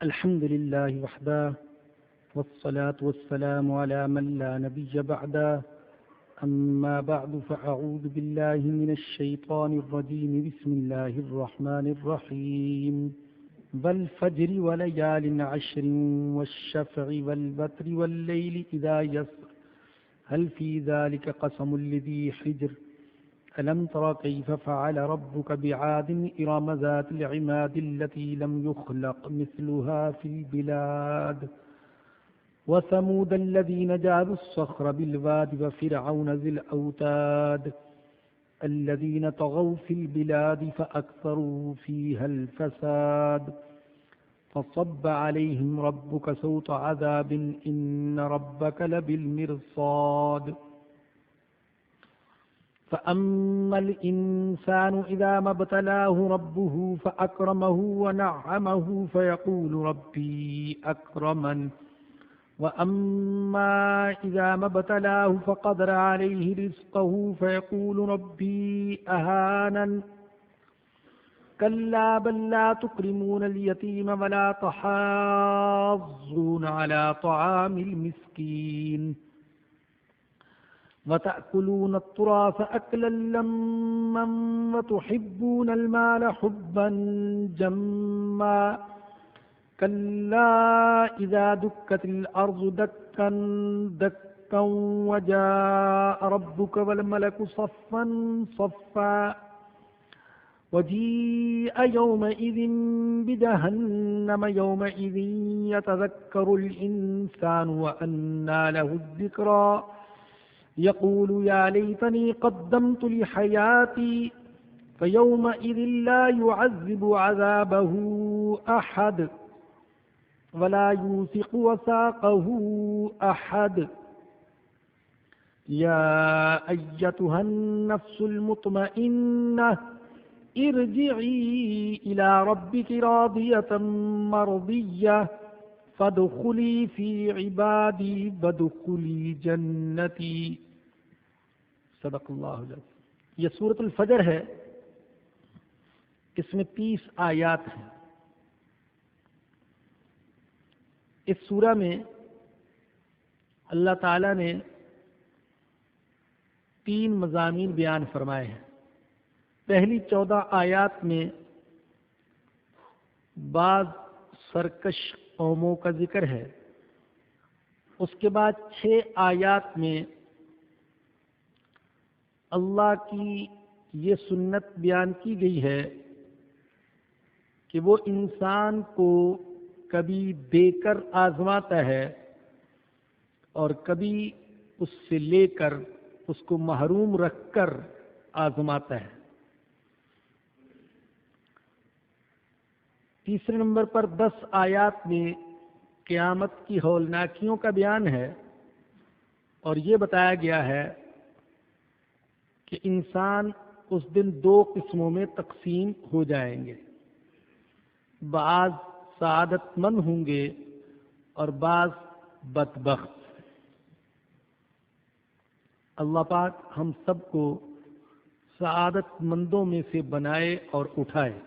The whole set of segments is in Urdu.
الحمد لله وحده والصلاة والسلام على من لا نبي بعده أما بعد فأعوذ بالله من الشيطان الرجيم بسم الله الرحمن الرحيم والفجر وليال عشر والشفع والوتر والليل إذا يسر هل في ذلك قسم لذي حجر ألم تر كيف فعل ربك بعاد إرم ذات العماد التي لم يخلق مثلها في البلاد وثمود الذين جابوا الصخر بالواد وفرعون ذي الأوتاد الذين طغوا في البلاد فأكثروا فيها الفساد فصب عليهم ربك سوط عذاب إن ربك لبالمرصاد فأما الإنسان إذا ما ابتلاه ربه فأكرمه ونعمه فيقول ربي أكرمن وأما إذا ما ابتلاه فقدر عليه رزقه فيقول ربي أهانن كلا بل لا تكرمون اليتيم ولا تحاضون على طعام المسكين وتأكلون التراث أكلا لما وتحبون المال حبا جما كلا إذا دكت الأرض دكا دكا وجاء ربك والملك صفا صفا وجيء يومئذ بجهنم يومئذ يتذكر الإنسان وأنى له الذكرى يقول يا ليتني قدمت لحياتي فيومئذ لا يعذب عذابه أحد ولا يوثق وثاقه أحد يا أيتها النفس المطمئنة ارجعي إلى ربك راضية مرضية فادخلی فی عبادی وادخلی جنتی صدق اللہ العظیم۔ یہ سورۃ الفجر ہے، اس میں 30 آیات ہیں۔ اس سورہ میں اللہ تعالی نے 3 مضامین بیان فرمائے ہیں۔ پہلی 14 آیات میں بعض سرکش قوموں کا ذکر ہے، اس کے بعد 6 آیات میں اللہ کی یہ سنت بیان کی گئی ہے کہ وہ انسان کو کبھی دے کر آزماتا ہے اور کبھی اس سے لے کر اس کو محروم رکھ کر آزماتا ہے۔ تیسرے نمبر پر 10 آیات میں قیامت کی ہولناکیوں کا بیان ہے اور یہ بتایا گیا ہے کہ انسان اس دن 2 قسموں میں تقسیم ہو جائیں گے، بعض سعادت مند ہوں گے اور بعض بدبخت۔ اللہ پاک ہم سب کو سعادت مندوں میں سے بنائے اور اٹھائے۔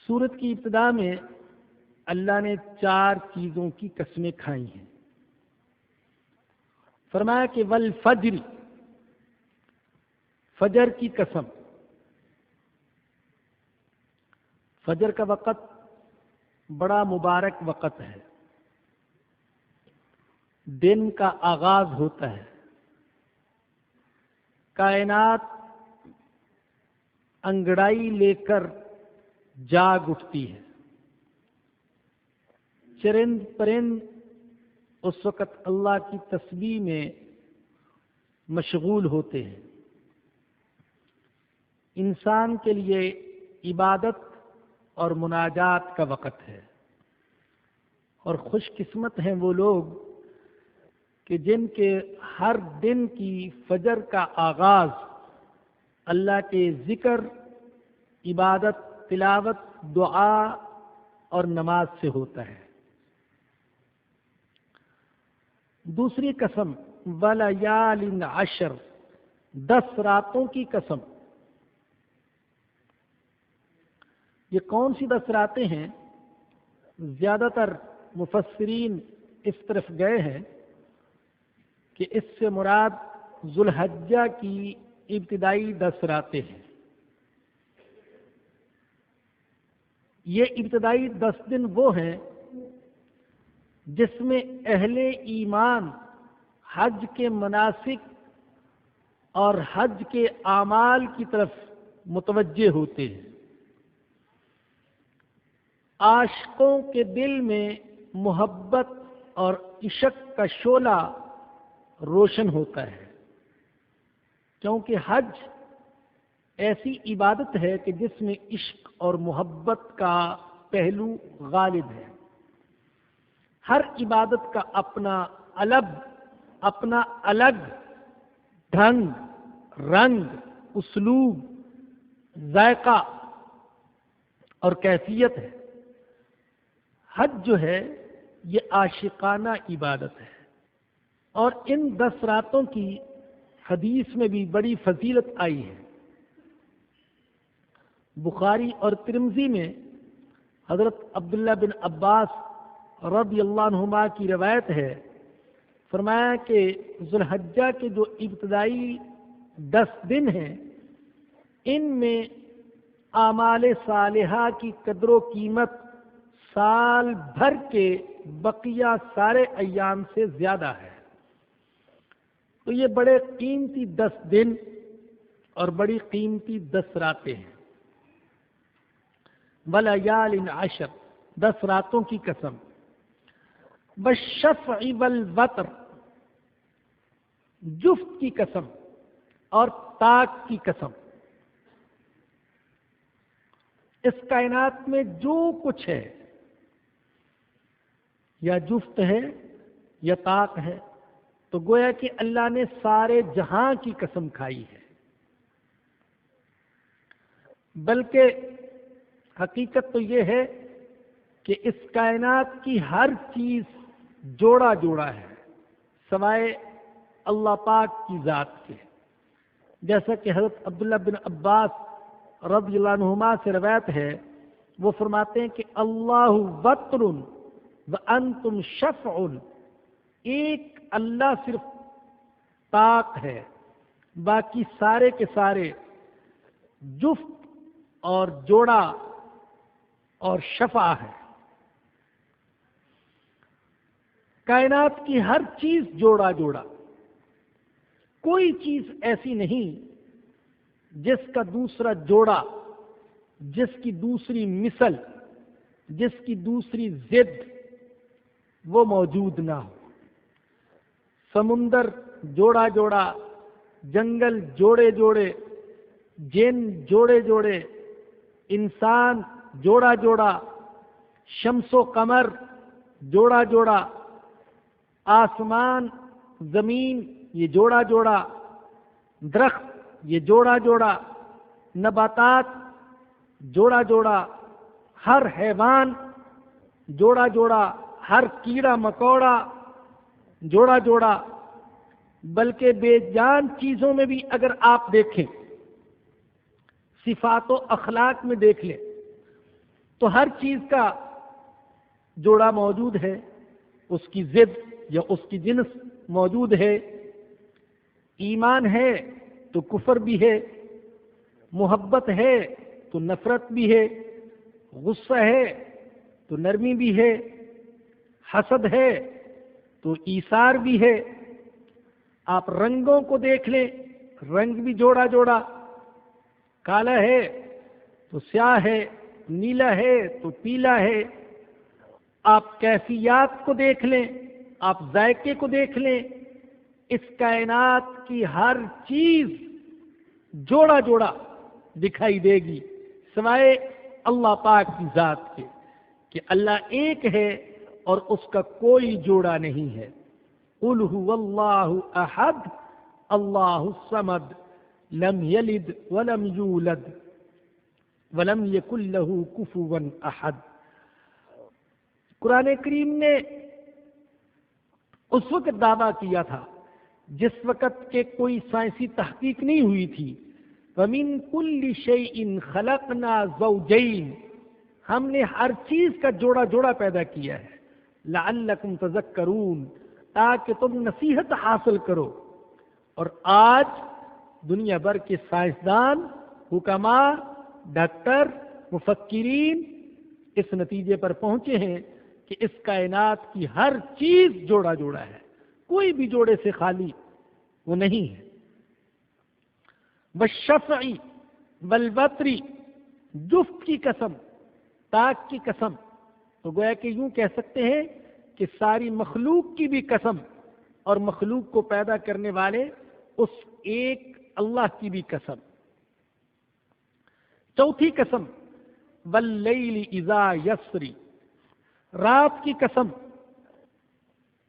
سورت کی ابتدا میں اللہ نے 4 چیزوں کی قسمیں کھائی ہیں۔ فرمایا کہ والفجر، فجر کی قسم۔ فجر کا وقت بڑا مبارک وقت ہے، دن کا آغاز ہوتا ہے، کائنات انگڑائی لے کر جاگ اٹھتی ہے، چرند پرند اس وقت اللہ کی تسبیح میں مشغول ہوتے ہیں۔ انسان کے لیے عبادت اور مناجات کا وقت ہے، اور خوش قسمت ہیں وہ لوگ کہ جن کے ہر دن کی فجر کا آغاز اللہ کے ذکر، عبادت، تلاوت، دعا اور نماز سے ہوتا ہے۔ دوسری قسم ولیال عشر، 10 راتوں کی قسم۔ یہ کون سی 10 راتیں ہیں؟ زیادہ تر مفسرین اس طرف گئے ہیں کہ اس سے مراد ذوالحجہ کی ابتدائی 10 راتیں ہیں۔ یہ ابتدائی 10 دن وہ ہیں جس میں اہل ایمان حج کے مناسک اور حج کے اعمال کی طرف متوجہ ہوتے ہیں۔ عاشقوں کے دل میں محبت اور عشق کا شعلہ روشن ہوتا ہے، کیونکہ حج ایسی عبادت ہے کہ جس میں عشق اور محبت کا پہلو غالب ہے۔ ہر عبادت کا اپنا الگ ڈھنگ، رنگ، اسلوب، ذائقہ اور کیفیت ہے۔ حج جو ہے یہ عاشقانہ عبادت ہے، اور ان 10 راتوں کی حدیث میں بھی بڑی فضیلت آئی ہے۔ بخاری اور ترمذی میں حضرت عبداللہ بن عباس رضی اللہ عنہما کی روایت ہے، فرمایا کہ ذوالحجہ کے جو ابتدائی 10 دن ہیں ان میں اعمال صالحہ کی قدر و قیمت سال بھر کے بقیہ سارے ایام سے زیادہ ہے۔ تو یہ بڑے قیمتی 10 دن اور بڑی قیمتی 10 راتیں ہیں۔ وَلَيَالٍ عَشْرٍ، 10 راتوں کی قسم، وَالشَّفْعِ وَالْوَتْرِ، جفت کی قسم اور طاق کی قسم۔ اس کائنات میں جو کچھ ہے یا جفت ہے یا طاق ہے، تو گویا کہ اللہ نے سارے جہاں کی قسم کھائی ہے۔ بلکہ حقیقت تو یہ ہے کہ اس کائنات کی ہر چیز جوڑا جوڑا ہے سوائے اللہ پاک کی ذات کے، جیسا کہ حضرت عبداللہ بن عباس رضی اللہ عنہما سے روایت ہے، وہ فرماتے ہیں کہ اللہ وتر وانتم شفع، ایک اللہ صرف طاق ہے، باقی سارے کے سارے جفت اور جوڑا اور شفع ہے۔ کائنات کی ہر چیز جوڑا جوڑا، کوئی چیز ایسی نہیں جس کا دوسرا جوڑا، جس کی دوسری مثل، جس کی دوسری ضد وہ موجود نہ ہو۔ سمندر جوڑا جوڑا، جنگل جوڑے جوڑے، جن جوڑے جوڑے، انسان جوڑا جوڑا، شمس و قمر جوڑا جوڑا، آسمان زمین یہ جوڑا جوڑا، درخت یہ جوڑا جوڑا، نباتات جوڑا جوڑا، ہر حیوان جوڑا جوڑا، ہر کیڑا مکوڑا جوڑا جوڑا، بلکہ بے جان چیزوں میں بھی اگر آپ دیکھیں، صفات و اخلاق میں دیکھ لیں، تو ہر چیز کا جوڑا موجود ہے، اس کی ضد یا اس کی جنس موجود ہے۔ ایمان ہے تو کفر بھی ہے، محبت ہے تو نفرت بھی ہے، غصہ ہے تو نرمی بھی ہے، حسد ہے تو ایثار بھی ہے۔ آپ رنگوں کو دیکھ لیں، رنگ بھی جوڑا جوڑا، کالا ہے تو سیاہ ہے، نیلا ہے تو پیلا ہے۔ آپ کیفیات کو دیکھ لیں، آپ ذائقے کو دیکھ لیں، اس کائنات کی ہر چیز جوڑا جوڑا دکھائی دے گی سوائے اللہ پاک کی ذات کے، کہ اللہ ایک ہے اور اس کا کوئی جوڑا نہیں ہے۔ قل هو اللہ احد اللہ الصمد لم یلد ولم یولد ولم یکن له کفوا احد۔ قرآن کریم نے اس وقت دعویٰ کیا تھا جس وقت کہ کوئی سائنسی تحقیق نہیں ہوئی تھی، وَمِن كُلِّ شَيْءٍ خَلَقْنَا زَوْجَيْنِ، ہم نے ہر چیز کا جوڑا جوڑا پیدا کیا ہے، لعلکم تذکرون، تاکہ تم نصیحت حاصل کرو۔ اور آج دنیا بھر کے سائنسدان، حکماء، ڈاکٹر، مفکرین اس نتیجے پر پہنچے ہیں کہ اس کائنات کی ہر چیز جوڑا جوڑا ہے، کوئی بھی جوڑے سے خالی وہ نہیں ہے۔ والشفع والوتر، جفت کی قسم، طاق کی قسم، تو گویا کہ یوں کہہ سکتے ہیں کہ ساری مخلوق کی بھی قسم اور مخلوق کو پیدا کرنے والے اس ایک اللہ کی بھی قسم۔ چوتھی قسم واللیل اذا یسری، رات کی قسم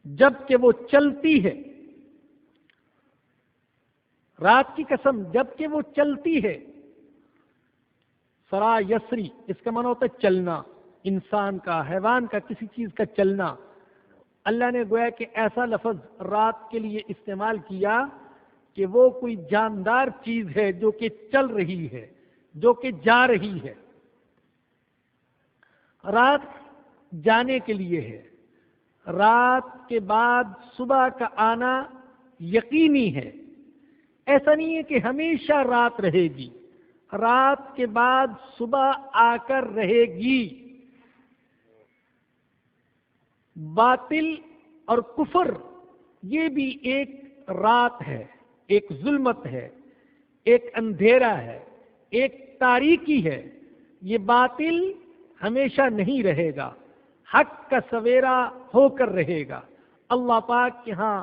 جب کہ وہ چلتی ہے، رات کی قسم جب کہ وہ چلتی ہے۔ سرا یسری، اس کا معنی ہوتا ہے چلنا، انسان کا، حیوان کا، کسی چیز کا چلنا۔ اللہ نے گویا کہ ایسا لفظ رات کے لیے استعمال کیا کہ وہ کوئی جاندار چیز ہے جو کہ چل رہی ہے، جو کہ جا رہی ہے۔ رات جانے کے لیے ہے، رات کے بعد صبح کا آنا یقینی ہے۔ ایسا نہیں ہے کہ ہمیشہ رات رہے گی، رات کے بعد صبح آ کر رہے گی۔ باطل اور کفر یہ بھی ایک رات ہے، ایک ظلمت ہے، ایک اندھیرا ہے، ایک تاریکی ہے۔ یہ باطل ہمیشہ نہیں رہے گا، حق کا سویرا ہو کر رہے گا۔ اللہ پاک کے ہاں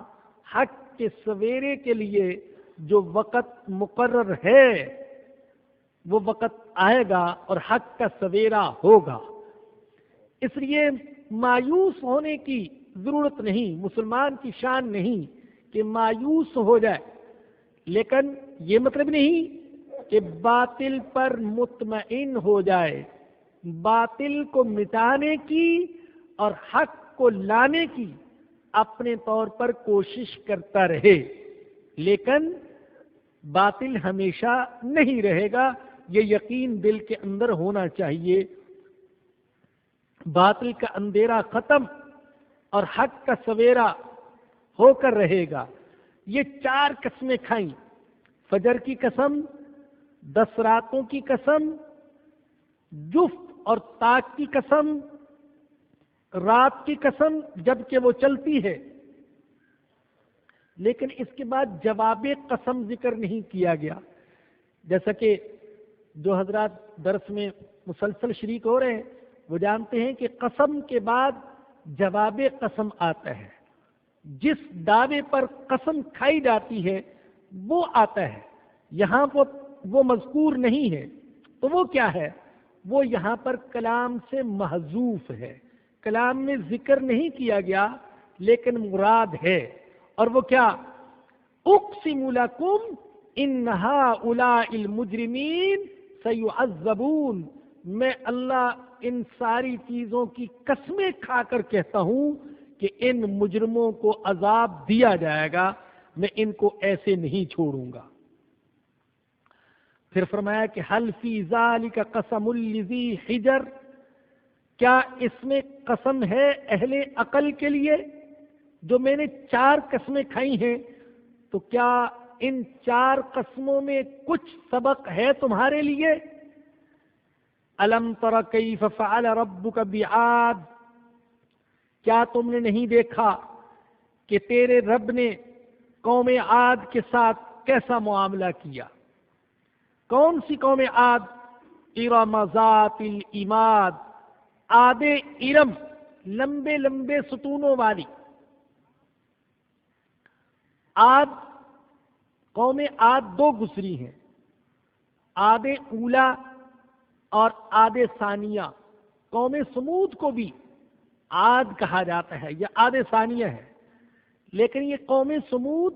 حق کے سویرے کے لیے جو وقت مقرر ہے وہ وقت آئے گا اور حق کا سویرا ہوگا۔ اس لیے مایوس ہونے کی ضرورت نہیں، مسلمان کی شان نہیں کہ مایوس ہو جائے، لیکن یہ مطلب نہیں کہ باطل پر مطمئن ہو جائے، باطل کو مٹانے کی اور حق کو لانے کی اپنے طور پر کوشش کرتا رہے، لیکن باطل ہمیشہ نہیں رہے گا، یہ یقین دل کے اندر ہونا چاہیے۔ باطل کا اندھیرا ختم اور حق کا سویرا ہو کر رہے گا۔ یہ 4 قسمیں کھائیں، فجر کی قسم، 10 راتوں کی قسم، جفت اور طاق کی قسم، رات کی قسم جب کہ وہ چلتی ہے۔ لیکن اس کے بعد جواب قسم ذکر نہیں کیا گیا، جیسا کہ جو حضرات درس میں مسلسل شریک ہو رہے ہیں وہ جانتے ہیں کہ قسم کے بعد جواب قسم آتا ہے، جس دعوے پر قسم کھائی جاتی ہے وہ آتا ہے، یہاں وہ مذکور نہیں ہے۔ تو وہ کیا ہے؟ وہ یہاں پر کلام سے محذوف ہے، کلام میں ذکر نہیں کیا گیا لیکن مراد ہے۔ اور وہ کیا؟ اقسم لکم ان ہؤلاء المجرمین سیعذبون، میں اللہ ان ساری چیزوں کی قسمیں کھا کر کہتا ہوں کہ ان مجرموں کو عذاب دیا جائے گا، میں ان کو ایسے نہیں چھوڑوں گا۔ پھر فرمایا کہ حل فی ذالک قسم لذی حجر، کیا اس میں قسم ہے اہل عقل کے لیے؟ جو میں نے 4 قسمیں کھائی ہیں، تو کیا ان 4 قسموں میں کچھ سبق ہے تمہارے لیے؟ الم تر کیف فعل ربک بعاد، کیا تم نے نہیں دیکھا کہ تیرے رب نے قوم عاد کے ساتھ کیسا معاملہ کیا؟ کون سی قوم عاد؟ ارم ذات العماد، عاد ارم، لمبے لمبے ستونوں والی۔ عاد، قوم عاد 2 گزری ہیں، عاد اولا اور عاد ثانیہ۔ قوم سمود کو بھی عاد کہا جاتا ہے، یہ عاد ثانیہ ہے، لیکن یہ قوم سمود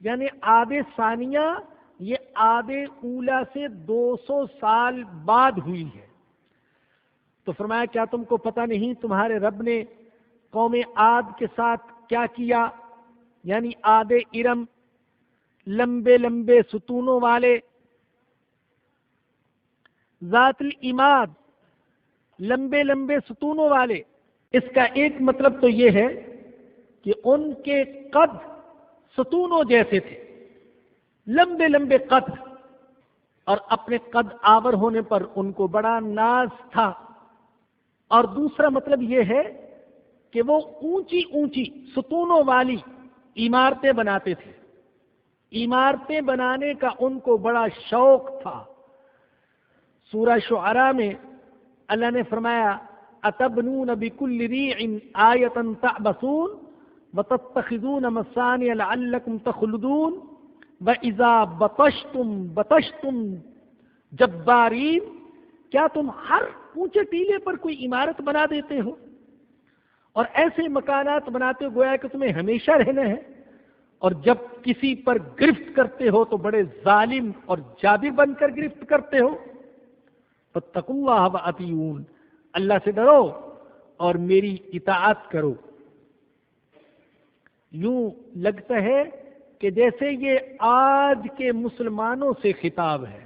یعنی عاد ثانیہ یہ عاد اولا سے 200 سال بعد ہوئی ہے۔ تو فرمایا کیا تم کو پتہ نہیں تمہارے رب نے قوم عاد کے ساتھ کیا کیا؟ یعنی عاد ارم، لمبے لمبے ستونوں والے، ذات العماد، لمبے لمبے ستونوں والے۔ اس کا ایک مطلب تو یہ ہے کہ ان کے قد ستونوں جیسے تھے، لمبے لمبے قد، اور اپنے قد آور ہونے پر ان کو بڑا ناز تھا۔ اور دوسرا مطلب یہ ہے کہ وہ اونچی اونچی ستونوں والی عمارتیں بناتے تھے، عمارتیں بنانے کا ان کو بڑا شوق تھا۔ سورہ شعراء میں اللہ نے فرمایا اتبنون بکل ریع آیۃ تعبثون وتتخذون مصانع لعلکم تخلدون وَإِذَا بَطَشْتُمْ بَطَشْتُمْ جَبَّارِينَ، کیا تم ہر اونچے ٹیلے پر کوئی عمارت بنا دیتے ہو اور ایسے مکانات بناتے ہو گویا کہ تمہیں ہمیشہ رہنا ہے، اور جب کسی پر گرفت کرتے ہو تو بڑے ظالم اور جابر بن کر گرفت کرتے ہو۔ فَاتَّقُوا اللَّهَ وَأَطِیعُونِ، اللہ سے ڈرو اور میری اطاعت کرو۔ یوں لگتا ہے کہ جیسے یہ آج کے مسلمانوں سے خطاب ہے۔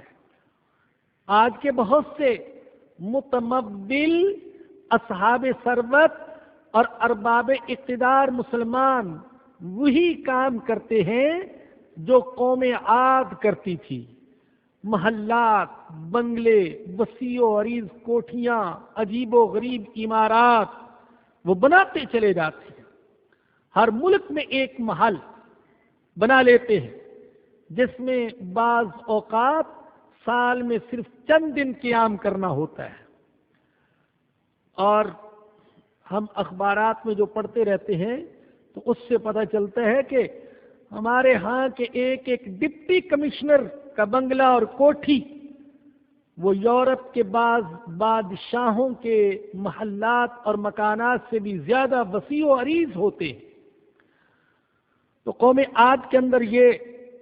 آج کے بہت سے متمول اصحاب ثروت اور ارباب اقتدار مسلمان وہی کام کرتے ہیں جو قوم عاد کرتی تھی۔ محلات، بنگلے، وسیع و عریض کوٹھیاں، عجیب و غریب عمارات وہ بناتے چلے جاتے ہیں۔ ہر ملک میں ایک محل بنا لیتے ہیں جس میں بعض اوقات سال میں صرف چند دن قیام کرنا ہوتا ہے، اور ہم اخبارات میں جو پڑھتے رہتے ہیں تو اس سے پتہ چلتا ہے کہ ہمارے ہاں کے ایک ڈپٹی کمشنر کا بنگلہ اور کوٹھی وہ یورپ کے بعض بادشاہوں کے محلات اور مکانات سے بھی زیادہ وسیع و عریض ہوتے ہیں۔ تو قوم عاد کے اندر یہ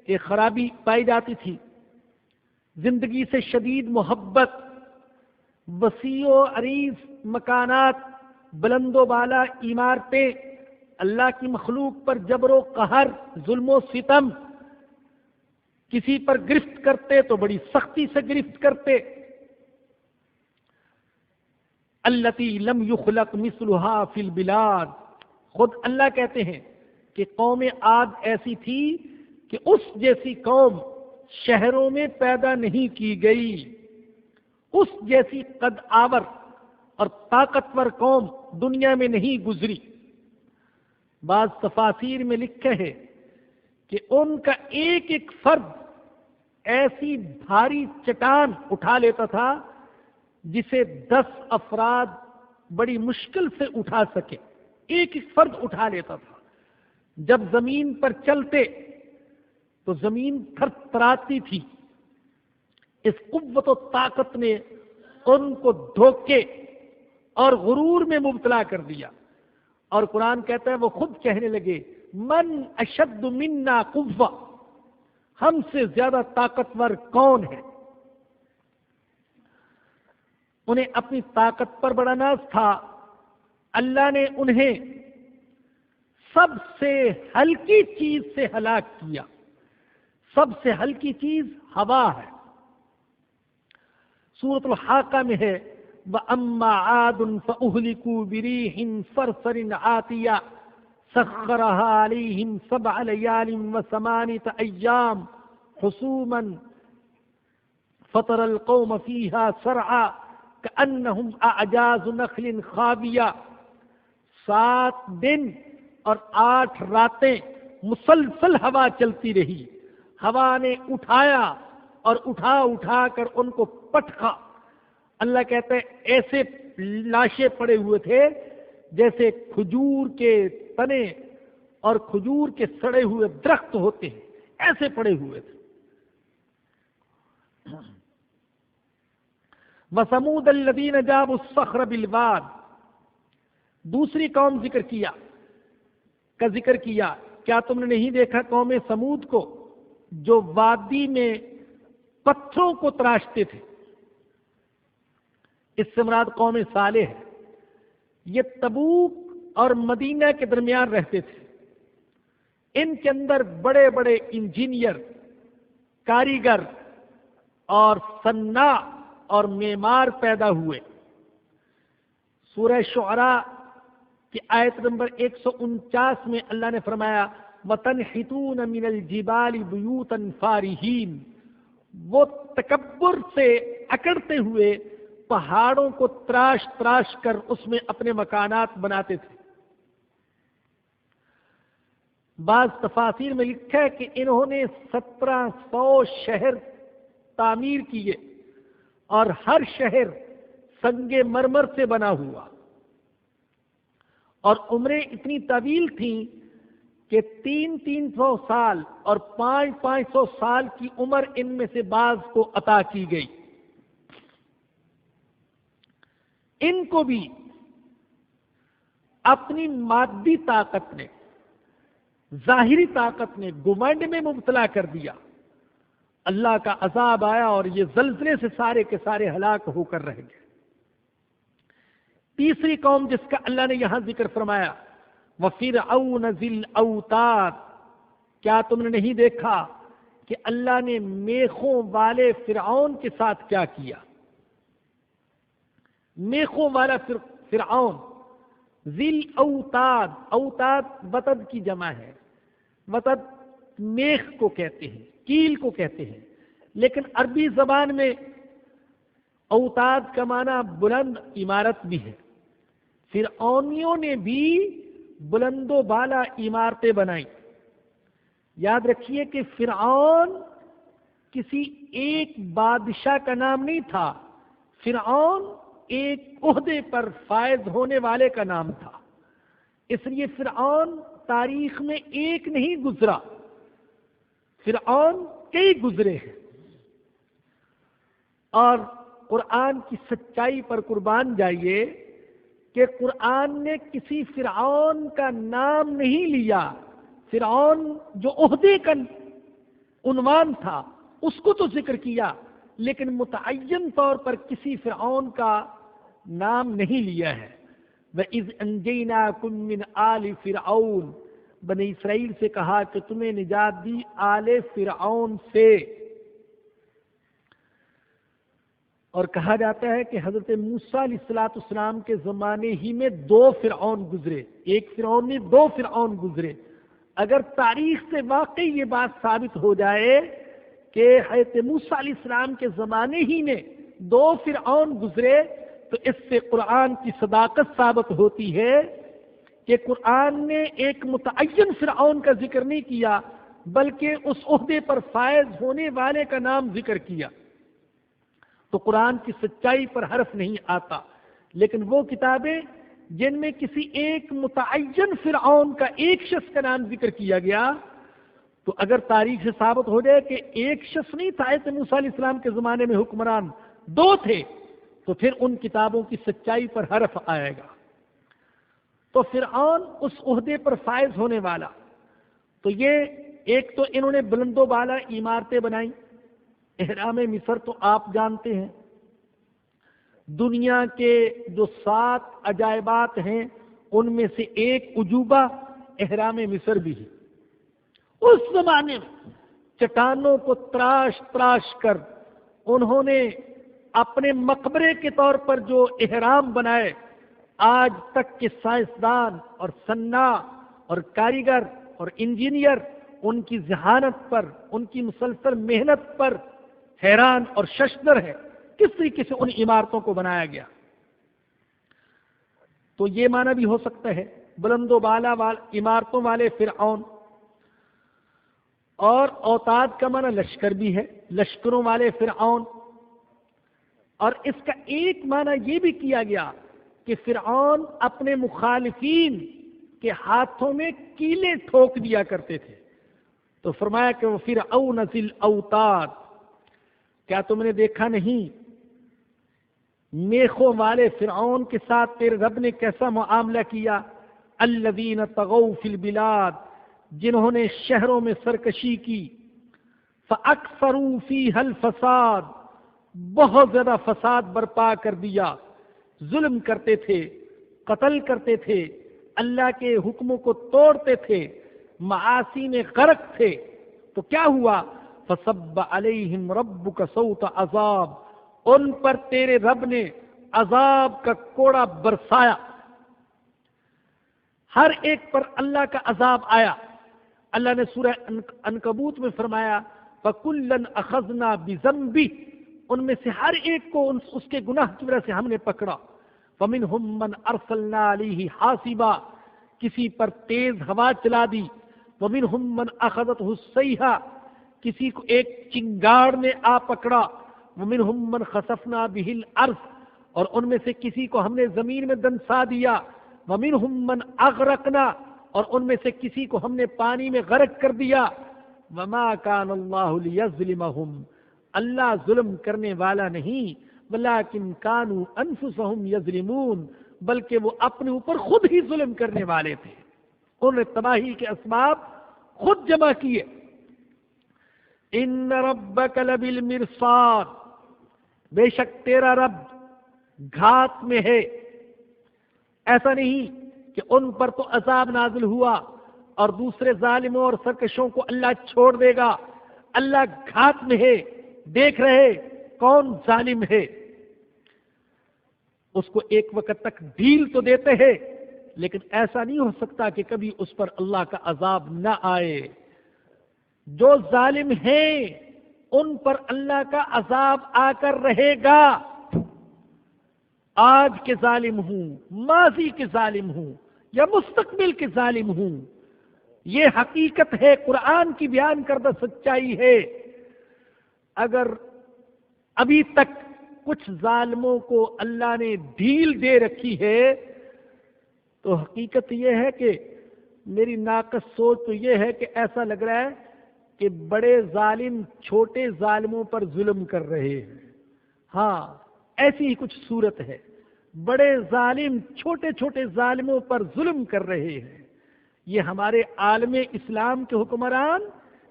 ایک خرابی پائی جاتی تھی، زندگی سے شدید محبت، وسیع و عریض مکانات، بلند و بالا عمارتیں، اللہ کی مخلوق پر جبر و قہر، ظلم و ستم، کسی پر گرفت کرتے تو بڑی سختی سے گرفت کرتے۔ التی لم یخلق مثلها فی البلاد، خود اللہ کہتے ہیں کہ قوم عاد ایسی تھی کہ اس جیسی قوم شہروں میں پیدا نہیں کی گئی، اس جیسی قد آور اور طاقتور قوم دنیا میں نہیں گزری۔ بعض تفاسیر میں لکھا ہے کہ ان کا ایک ایک فرد ایسی بھاری چٹان اٹھا لیتا تھا جسے 10 افراد بڑی مشکل سے اٹھا سکے، ایک ایک فرد اٹھا لیتا تھا۔ جب زمین پر چلتے تو زمین تھر تھراتی تھی۔ اس قوت و طاقت نے ان کو دھوکے اور غرور میں مبتلا کر دیا، اور قرآن کہتا ہے وہ خود کہنے لگے من اشد منا قوہ، ہم سے زیادہ طاقتور کون ہے۔ انہیں اپنی طاقت پر بڑا ناز تھا۔ اللہ نے انہیں سب سے ہلکی چیز سے ہلاک کیا۔ سب سے ہلکی چیز ہوا ہے۔ سورۃ الحاقہ میں ہے وَأَمَّا عَادٌ فَأُهْلِكُوا بِرِيحٍ صَرْصَرٍ عَاتِيَةٍ سَخَّرَهَا عَلَيْهِمْ 7 لَيَالٍ و8 أَيَّامٍ حُسُومًا فَتَرَى الْقَوْمَ فِيهَا سَرْعًا كَأَنَّهُمْ أَعْجَازُ نَخْلٍ خَاوِيَةٍ، 7 دن اور 8 راتیں مسلسل ہوا چلتی رہی۔ ہوا نے اٹھایا اور اٹھا کر ان کو پٹخا۔ اللہ کہتا ہے ایسے لاشیں پڑے ہوئے تھے جیسے کھجور کے تنے اور کھجور کے سڑے ہوئے درخت ہوتے ہیں، ایسے پڑے ہوئے تھے۔ وَثَمُودَ الَّذِينَ جَابُوا الصَّخْرَ بِالْوَادِ، دوسری قوم کا ذکر کیا۔ کیا تم نے نہیں دیکھا قوم سمود کو جو وادی میں پتھروں کو تراشتے تھے؟ اس سے مراد قوم صالح ہے۔ یہ تبوک اور مدینہ کے درمیان رہتے تھے۔ ان کے اندر بڑے بڑے انجینئر، کاریگر اور صناع اور معمار پیدا ہوئے۔ سورہ شعراء کی آیت نمبر 149 میں اللہ نے فرمایا وَتَنْحِتُونَ مِنَ الْجِبَالِ بُيُوتًا فَارِهِينَ، وہ تکبر سے اکڑتے ہوئے پہاڑوں کو تراش تراش کر اس میں اپنے مکانات بناتے تھے۔ بعض تفاسیر میں لکھا ہے کہ انہوں نے 1700 شہر تعمیر کیے اور ہر شہر سنگ مرمر سے بنا ہوا، اور عمریں اتنی طویل تھیں کہ 300 سال اور 500 سال کی عمر ان میں سے بعض کو عطا کی گئی۔ ان کو بھی اپنی مادی طاقت نے، ظاہری طاقت نے گھمنڈ میں مبتلا کر دیا، اللہ کا عذاب آیا اور یہ زلزلے سے سارے کے سارے ہلاک ہو کر رہ گئے۔ تیسری قوم جس کا اللہ نے یہاں ذکر فرمایا وَفِرْعَوْنَ ذِي الْأَوْتَادِ، کیا تم نے نہیں دیکھا کہ اللہ نے میخوں والے فرعون کے ساتھ کیا کیا؟ میخوں والا فرعون، ذی الاوتاد، اوتاد وتد کی جمع ہے، وتد میخ کو کہتے ہیں، کیل کو کہتے ہیں، لیکن عربی زبان میں اوتاد کا معنی بلند عمارت بھی ہے۔ فرعونیوں نے بھی بلند و بالا عمارتیں بنائی۔ یاد رکھیے کہ فرعون کسی ایک بادشاہ کا نام نہیں تھا، فرعون ایک عہدے پر فائز ہونے والے کا نام تھا، اس لیے فرعون تاریخ میں ایک نہیں گزرا، فرعون کئی گزرے ہیں۔ اور قرآن کی سچائی پر قربان جائیے کہ قرآن نے کسی فرعون کا نام نہیں لیا، فرعون جو عہدے کا عنوان تھا اس کو تو ذکر کیا، لیکن متعین طور پر کسی فرعون کا نام نہیں لیا ہے۔ وَإِذْ أَنْجَيْنَاكُمْ مِنْ آلِ فِرْعَوْنَ، بنی اسرائیل سے کہا کہ تمہیں نجات دی آل فرعون سے۔ اور کہا جاتا ہے کہ حضرت موسیٰ علیہ السلام کے زمانے ہی میں 2 فرعون گزرے، ایک فرعون نہیں 2 فرعون گزرے۔ اگر تاریخ سے واقعی یہ بات ثابت ہو جائے کہ حضرت موسیٰ علیہ السلام کے زمانے ہی میں 2 فرعون گزرے تو اس سے قرآن کی صداقت ثابت ہوتی ہے کہ قرآن نے ایک متعین فرعون کا ذکر نہیں کیا بلکہ اس عہدے پر فائز ہونے والے کا نام ذکر کیا۔ تو قرآن کی سچائی پر حرف نہیں آتا، لیکن وہ کتابیں جن میں کسی ایک متعین فرعون کا ایک شخص کا نام ذکر کیا گیا، تو اگر تاریخ سے ثابت ہو جائے کہ ایک شخص نہیں تھا حضرت موسیٰ علیہ السلام کے زمانے میں حکمران، 2 تھے، تو پھر ان کتابوں کی سچائی پر حرف آئے گا۔ تو فرعون اس عہدے پر فائز ہونے والا، تو یہ ایک تو انہوں نے بلند و بالا عمارتیں بنائیں۔ احرام مصر تو آپ جانتے ہیں، دنیا کے جو 7 عجائبات ہیں ان میں سے ایک عجوبہ احرام مصر بھی ہے۔ اس زمانے میں چٹانوں کو تراش تراش کر انہوں نے اپنے مقبرے کے طور پر جو احرام بنائے، آج تک کے سائنسدان اور صناع اور کاریگر اور انجینئر ان کی ذہانت پر، ان کی مسلسل محنت پر حیران اور ششدر ہے کس طریقے سے ان عمارتوں کو بنایا گیا۔ تو یہ معنی بھی ہو سکتا ہے بلند و بالا عمارتوں والے فرعون، اور اوتاد کا معنی لشکر بھی ہے، لشکروں والے فرعون۔ اور اس کا ایک معنی یہ بھی کیا گیا کہ فرعون اپنے مخالفین کے ہاتھوں میں کیلیں ٹھوک دیا کرتے تھے، تو فرمایا کہ وہ فرعون ذی الاوتاد، کیا تم نے دیکھا نہیں میخوں والے فرعون کے ساتھ تیرے رب نے کیسا معاملہ کیا؟ الذین طغوا فی البلاد، جنہوں نے شہروں میں سرکشی کی، فاکثروا فیہا الفساد، بہت زیادہ فساد برپا کر دیا، ظلم کرتے تھے، قتل کرتے تھے، اللہ کے حکموں کو توڑتے تھے، معاصی میں غرق تھے۔ تو کیا ہوا؟ فصب علیہم ربک صوت عذاب، ان پر تیرے رب نے عذاب کا کوڑا برسایا، ہر ایک پر اللہ کا عذاب آیا۔ اللہ نے سورہ عنکبوت میں فرمایا فَكُلًّا أَخَذْنَا بِذَنبِهِ، ان میں سے ہر ایک کو اس کے گناہ کی وجہ سے ہم نے پکڑا۔ فَمِنْهُمْ مَنْ أَرْسَلْنَا عَلَيْهِ حَاصِبًا، کسی پر تیز ہوا چلا دی۔ وَمِنْهُمْ مَنْ أَخَذَتْهُ الصَّيْحَةُ، کسی کو ایک چنگاڑ نے آ پکڑا۔ وَمِنْهُمْ مَنْ خَسَفْنَا بِهِ الْأَرْضَ، اور ان میں سے کسی کو ہم نے زمین میں دنسا دیا۔ وَمِنْهُمْ مَنْ أَغْرَقْنَا، اور ان میں سے کسی کو ہم نے پانی میں غرق کر دیا۔ وَمَا كَانَ اللَّهُ لِيَظْلِمَهُمْ، اللہ ظلم کرنے والا نہیں، وَلَكِنْ كَانُوا أَنفُسَهُمْ يَظْلِمُونَ، بلکہ وہ اپنے اوپر خود ہی ظلم کرنے والے تھے، انہوں نے تباہی کے اسباب خود جمع کیے۔ إِنَّ رَبَّكَ لَبِالْمِرْصَادِ، بے شک تیرا رب گھات میں ہے۔ ایسا نہیں کہ ان پر تو عذاب نازل ہوا اور دوسرے ظالموں اور سرکشوں کو اللہ چھوڑ دے گا، اللہ گھات میں ہے، دیکھ رہے کون ظالم ہے۔ اس کو ایک وقت تک ڈھیل تو دیتے ہیں، لیکن ایسا نہیں ہو سکتا کہ کبھی اس پر اللہ کا عذاب نہ آئے۔ جو ظالم ہیں ان پر اللہ کا عذاب آ کر رہے گا۔ آج کے ظالم ہوں، ماضی کے ظالم ہوں یا مستقبل کے ظالم ہوں، یہ حقیقت ہے، قرآن کی بیان کردہ سچائی ہے۔ اگر ابھی تک کچھ ظالموں کو اللہ نے ڈھیل دے رکھی ہے تو حقیقت یہ ہے کہ میری ناقص سوچ تو یہ ہے کہ ایسا لگ رہا ہے کہ بڑے ظالم چھوٹے ظالموں پر ظلم کر رہے ہیں۔ ہاں، ایسی ہی کچھ صورت ہے، بڑے ظالم چھوٹے چھوٹے ظالموں پر ظلم کر رہے ہیں۔ یہ ہمارے عالم اسلام کے حکمران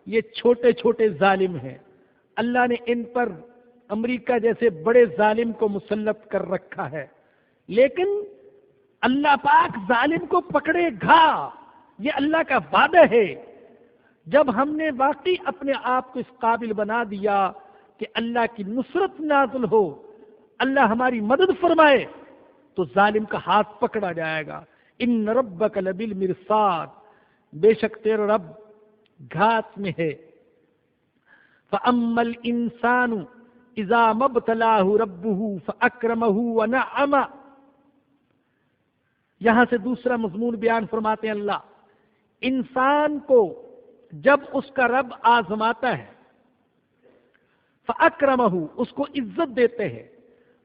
یہ چھوٹے چھوٹے ظالم ہیں، اللہ نے ان پر امریکہ جیسے بڑے ظالم کو مسلط کر رکھا ہے، لیکن اللہ پاک ظالم کو پکڑے گا، یہ اللہ کا وعدہ ہے۔ جب ہم نے واقعی اپنے آپ کو اس قابل بنا دیا کہ اللہ کی نصرت نازل ہو، اللہ ہماری مدد فرمائے، تو ظالم کا ہاتھ پکڑا جائے گا۔ ان ربک لبالمرصاد، بے شک تیرا رب گھات میں ہے۔ فَأَمَّا الْإِنسَانُ إِذَا مَا ابْتَلَاهُ رَبُّهُ فَأَكْرَمَهُ وَنَعَّمَ، یہاں سے دوسرا مضمون بیان فرماتے ہیں اللہ، انسان کو جب اس کا رب آزماتا ہے، فَأَكْرَمَهُ، اس کو عزت دیتے ہیں،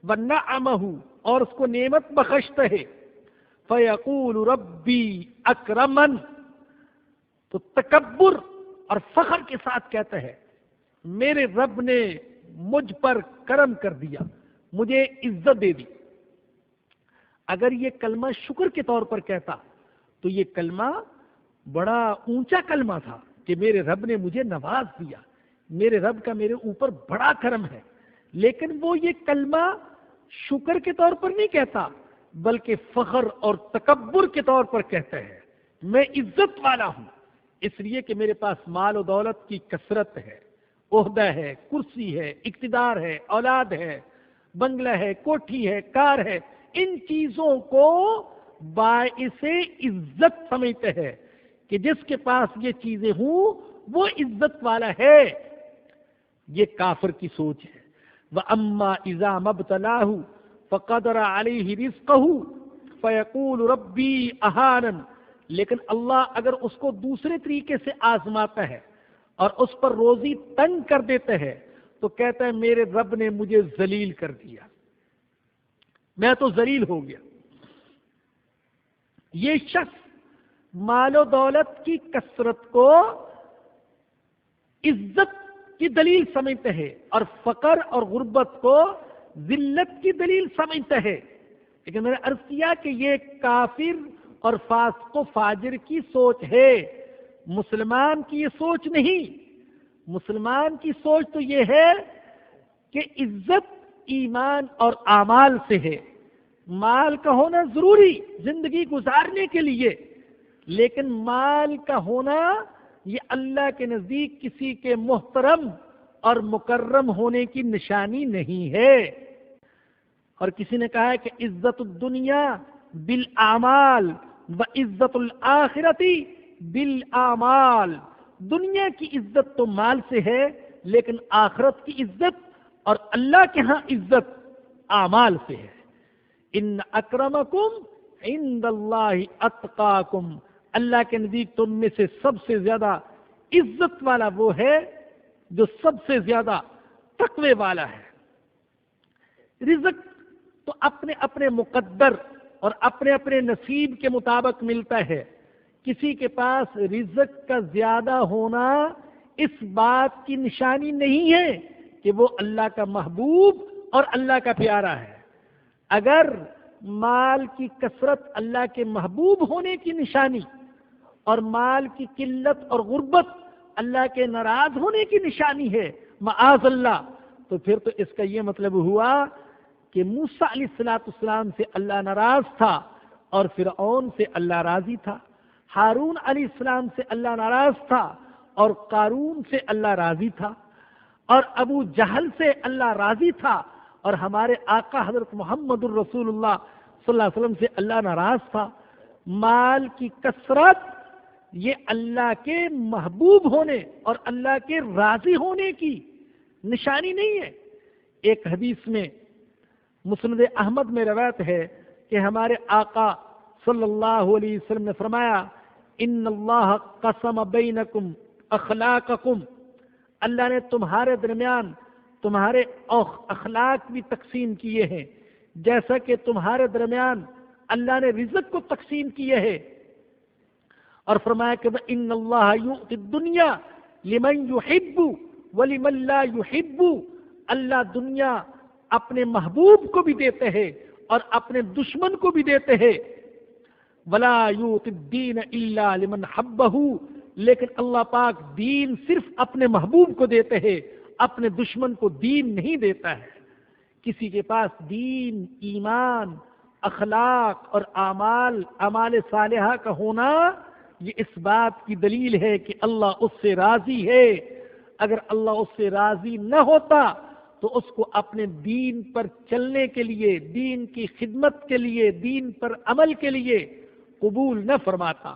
وَنَعَّمَهُ، اور اس کو نعمت بخشتے ہیں، فَيَقُولُ رَبِّي أَكْرَمَنِ، تو تکبر اور فخر کے ساتھ کہتا ہے میرے رب نے مجھ پر کرم کر دیا، مجھے عزت دے دی۔ اگر یہ کلمہ شکر کے طور پر کہتا تو یہ کلمہ بڑا اونچا کلمہ تھا کہ میرے رب نے مجھے نواز دیا، میرے رب کا میرے اوپر بڑا کرم ہے، لیکن وہ یہ کلمہ شکر کے طور پر نہیں کہتا بلکہ فخر اور تکبر کے طور پر کہتا ہے، میں عزت والا ہوں اس لیے کہ میرے پاس مال و دولت کی کثرت ہے، عہدہ ہے، کرسی ہے، اقتدار ہے، اولاد ہے، بنگلہ ہے، کوٹھی ہے، کار ہے، ان چیزوں کو باعث عزت سمجھتے ہیں کہ جس کے پاس یہ چیزیں ہوں وہ عزت والا ہے۔ یہ کافر کی سوچ ہے۔ وَأَمَّا إِذَا مَا ابْتَلَاهُ فَقَدَرَ عَلَيْهِ رِزْقَهُ فَيَقُولُ رَبِّي أَهَانَنِ، لیکن اللہ اگر اس کو دوسرے طریقے سے آزماتا ہے اور اس پر روزی تنگ کر دیتے ہیں تو کہتا ہے میرے رب نے مجھے ذلیل کر دیا، میں تو ذلیل ہو گیا۔ یہ شخص مال و دولت کی کثرت کو عزت کی دلیل سمجھتے ہیں اور فقر اور غربت کو ذلت کی دلیل سمجھتے ہیں، لیکن میں نے عرض کیا کہ یہ کافر اور فاسق و فاجر کی سوچ ہے، مسلمان کی یہ سوچ نہیں۔ مسلمان کی سوچ تو یہ ہے کہ عزت ایمان اور اعمال سے ہے، مال کا ہونا ضروری زندگی گزارنے کے لیے، لیکن مال کا ہونا یہ اللہ کے نزدیک کسی کے محترم اور مکرم ہونے کی نشانی نہیں ہے۔ اور کسی نے کہا ہے کہ عزت الدنیا بالاعمال و عزت الآخرتی بالاعمال، دنیا کی عزت تو مال سے ہے، لیکن آخرت کی عزت اور اللہ کے ہاں عزت اعمال سے ہے۔ ان اکرمکم عند اللہ اتقاکم، اللہ کے نزدیک تم میں سے سب سے زیادہ عزت والا وہ ہے جو سب سے زیادہ تقوی والا ہے۔ رزق تو اپنے اپنے مقدر اور اپنے اپنے نصیب کے مطابق ملتا ہے۔ کسی کے پاس رزق کا زیادہ ہونا اس بات کی نشانی نہیں ہے کہ وہ اللہ کا محبوب اور اللہ کا پیارا ہے۔ اگر مال کی کثرت اللہ کے محبوب ہونے کی نشانی اور مال کی قلت اور غربت اللہ کے ناراض ہونے کی نشانی ہے، معاذ اللہ، تو پھر تو اس کا یہ مطلب ہوا کہ موسیٰ علیہ السلام سے اللہ ناراض تھا اور فرعون سے اللہ راضی تھا، ہارون علیہ السلام سے اللہ ناراض تھا اور قارون سے اللہ راضی تھا، اور ابو جہل سے اللہ راضی تھا، اور ہمارے آقا حضرت محمد الرسول اللہ صلی اللہ علیہ وسلم سے اللہ ناراض تھا۔ مال کی کثرت یہ اللہ کے محبوب ہونے اور اللہ کے راضی ہونے کی نشانی نہیں ہے۔ ایک حدیث میں مسند احمد میں روایت ہے کہ ہمارے آقا صلی اللہ علیہ وسلم نے فرمایا، ان اللہ قسم بینکم اخلاقکم، اللہ نے تمہارے درمیان تمہارے اخلاق بھی تقسیم کیے ہیں، جیسا کہ تمہارے درمیان اللہ نے رزق کو تقسیم کیے ہے، اور فرمایا کہ ان اللہ یؤتی الدنیا لمن یحب ولمن لا یحب، اللہ دنیا اپنے محبوب کو بھی دیتے ہیں اور اپنے دشمن کو بھی دیتے ہیں، ولا یؤتی الدین الا لمن حبہ، لیکن اللہ پاک دین صرف اپنے محبوب کو دیتے ہیں، اپنے دشمن کو دین نہیں دیتا ہے۔ کسی کے پاس دین، ایمان، اخلاق اور اعمال صالحہ کا ہونا یہ اس بات کی دلیل ہے کہ اللہ اس سے راضی ہے۔ اگر اللہ اس سے راضی نہ ہوتا تو اس کو اپنے دین پر چلنے کے لیے، دین کی خدمت کے لیے، دین پر عمل کے لیے قبول نہ فرماتا۔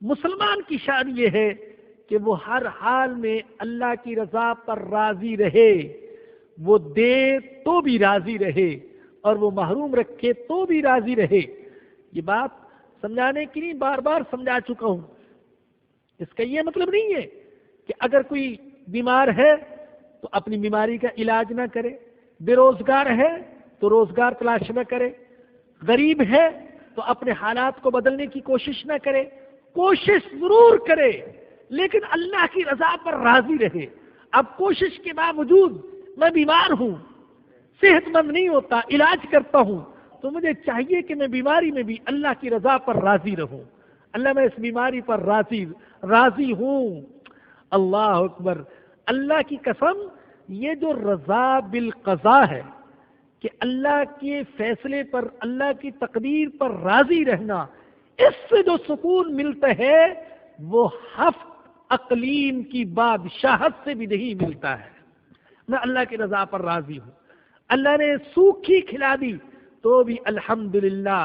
مسلمان کی شان یہ ہے کہ وہ ہر حال میں اللہ کی رضا پر راضی رہے، وہ دے تو بھی راضی رہے اور وہ محروم رکھے تو بھی راضی رہے۔ یہ بات سمجھانے کے لیے بار بار سمجھا چکا ہوں۔ اس کا یہ مطلب نہیں ہے کہ اگر کوئی بیمار ہے تو اپنی بیماری کا علاج نہ کرے، بے روزگار ہے تو روزگار تلاش نہ کرے، غریب ہے تو اپنے حالات کو بدلنے کی کوشش نہ کرے، کوشش ضرور کرے لیکن اللہ کی رضا پر راضی رہے۔ اب کوشش کے باوجود میں بیمار ہوں، صحت مند نہیں ہوتا، علاج کرتا ہوں، تو مجھے چاہیے کہ میں بیماری میں بھی اللہ کی رضا پر راضی رہوں۔ اللہ میں اس بیماری پر راضی ہوں۔ اللہ اکبر، اللہ کی قسم، یہ جو رضا بالقضاء ہے کہ اللہ کے فیصلے پر، اللہ کی تقدیر پر راضی رہنا، اس سے جو سکون ملتا ہے وہ ہفت اقلیم کی بادشاہت سے بھی نہیں ملتا ہے۔ میں اللہ کی رضا پر راضی ہوں۔ اللہ نے سوکھی کھلا دی تو بھی الحمدللہ،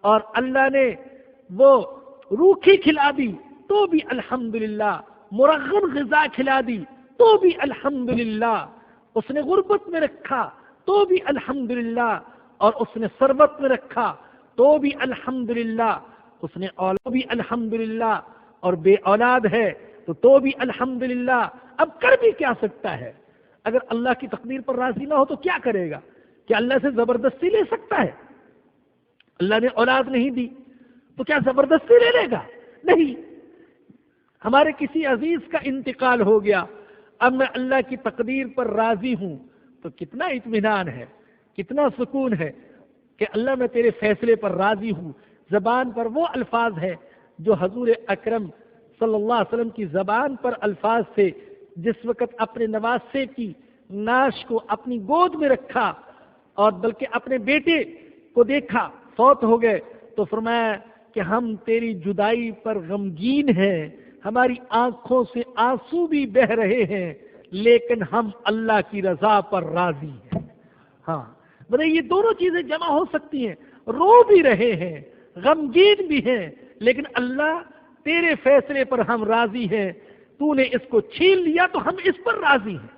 اور اللہ نے وہ روکھی کھلا دی تو بھی الحمدللہ، مرغن غذا کھلا دی تو بھی الحمدللہ، اس نے غربت میں رکھا تو بھی الحمدللہ، اور اس نے ثروت میں رکھا تو بھی الحمدللہ، اس نے اولاد بھی الحمدللہ، اور بے اولاد ہے تو بھی الحمدللہ۔ اب کر بھی کیا سکتا ہے؟ اگر اللہ کی تقدیر پر راضی نہ ہو تو کیا کرے گا؟ کیا اللہ سے زبردستی لے سکتا ہے؟ اللہ نے اولاد نہیں دی تو کیا زبردستی لے لے گا؟ نہیں۔ ہمارے کسی عزیز کا انتقال ہو گیا، اب میں اللہ کی تقدیر پر راضی ہوں تو کتنا اطمینان ہے، کتنا سکون ہے کہ اللہ میں تیرے فیصلے پر راضی ہوں۔ زبان پر وہ الفاظ ہیں جو حضور اکرم صلی اللہ علیہ وسلم کی زبان پر الفاظ تھے جس وقت اپنے نواسے کی ناش کو اپنی گود میں رکھا اور بلکہ اپنے بیٹے کو دیکھا فوت ہو گئے تو فرمایا کہ ہم تیری جدائی پر غمگین ہیں، ہماری آنکھوں سے آنسو بھی بہہ رہے ہیں، لیکن ہم اللہ کی رضا پر راضی ہیں۔ ہاں، بتائیے یہ دونوں چیزیں جمع ہو سکتی ہیں، رو بھی رہے ہیں، غمگین بھی ہیں، لیکن اللہ تیرے فیصلے پر ہم راضی ہیں، تو نے اس کو چھین لیا تو ہم اس پر راضی ہیں۔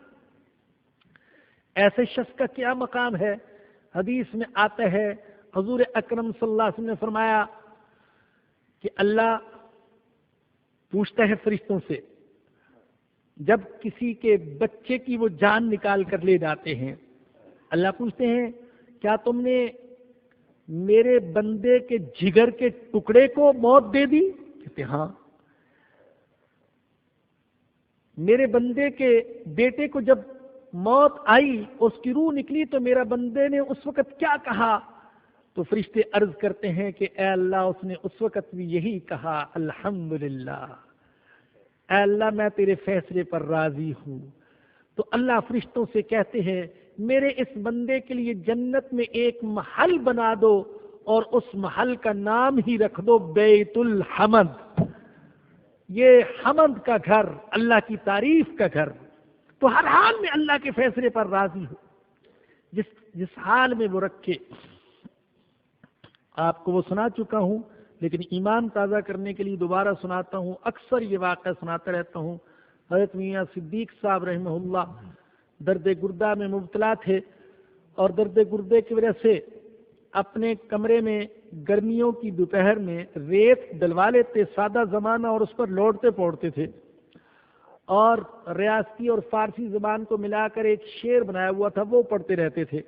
ایسے شخص کا کیا مقام ہے؟ حدیث میں آتا ہے حضور اکرم صلی اللہ علیہ وسلم نے فرمایا کہ اللہ پوچھتا ہے فرشتوں سے، جب کسی کے بچے کی وہ جان نکال کر لے جاتے ہیں، اللہ پوچھتے ہیں کیا تم نے میرے بندے کے جگر کے ٹکڑے کو موت دے دی؟ کہتے ہاں۔ میرے بندے کے بیٹے کو جب موت آئی، اس کی روح نکلی، تو میرا بندے نے اس وقت کیا کہا؟ تو فرشتے عرض کرتے ہیں کہ اے اللہ اس نے اس وقت بھی یہی کہا الحمدللہ، اے اللہ میں تیرے فیصلے پر راضی ہوں۔ تو اللہ فرشتوں سے کہتے ہیں میرے اس بندے کے لیے جنت میں ایک محل بنا دو اور اس محل کا نام ہی رکھ دو بیت الحمد، یہ حمد کا گھر، اللہ کی تعریف کا گھر۔ تو ہر حال میں اللہ کے فیصلے پر راضی ہو، جس حال میں وہ رکھے۔ آپ کو وہ سنا چکا ہوں، لیکن ایمان تازہ کرنے کے لیے دوبارہ سناتا ہوں، اکثر یہ واقعہ سناتا رہتا ہوں۔ حضرت میاں صدیق صاحب رحمہ اللہ درد گردہ میں مبتلا تھے، اور درد گردے کی وجہ سے اپنے کمرے میں گرمیوں کی دوپہر میں ریت ڈلوا لیتے، سادہ زمانہ، اور اس پر لوٹتے پوڑتے تھے، اور ریاستی اور فارسی زبان کو ملا کر ایک شعر بنایا ہوا تھا، وہ پڑھتے رہتے تھے۔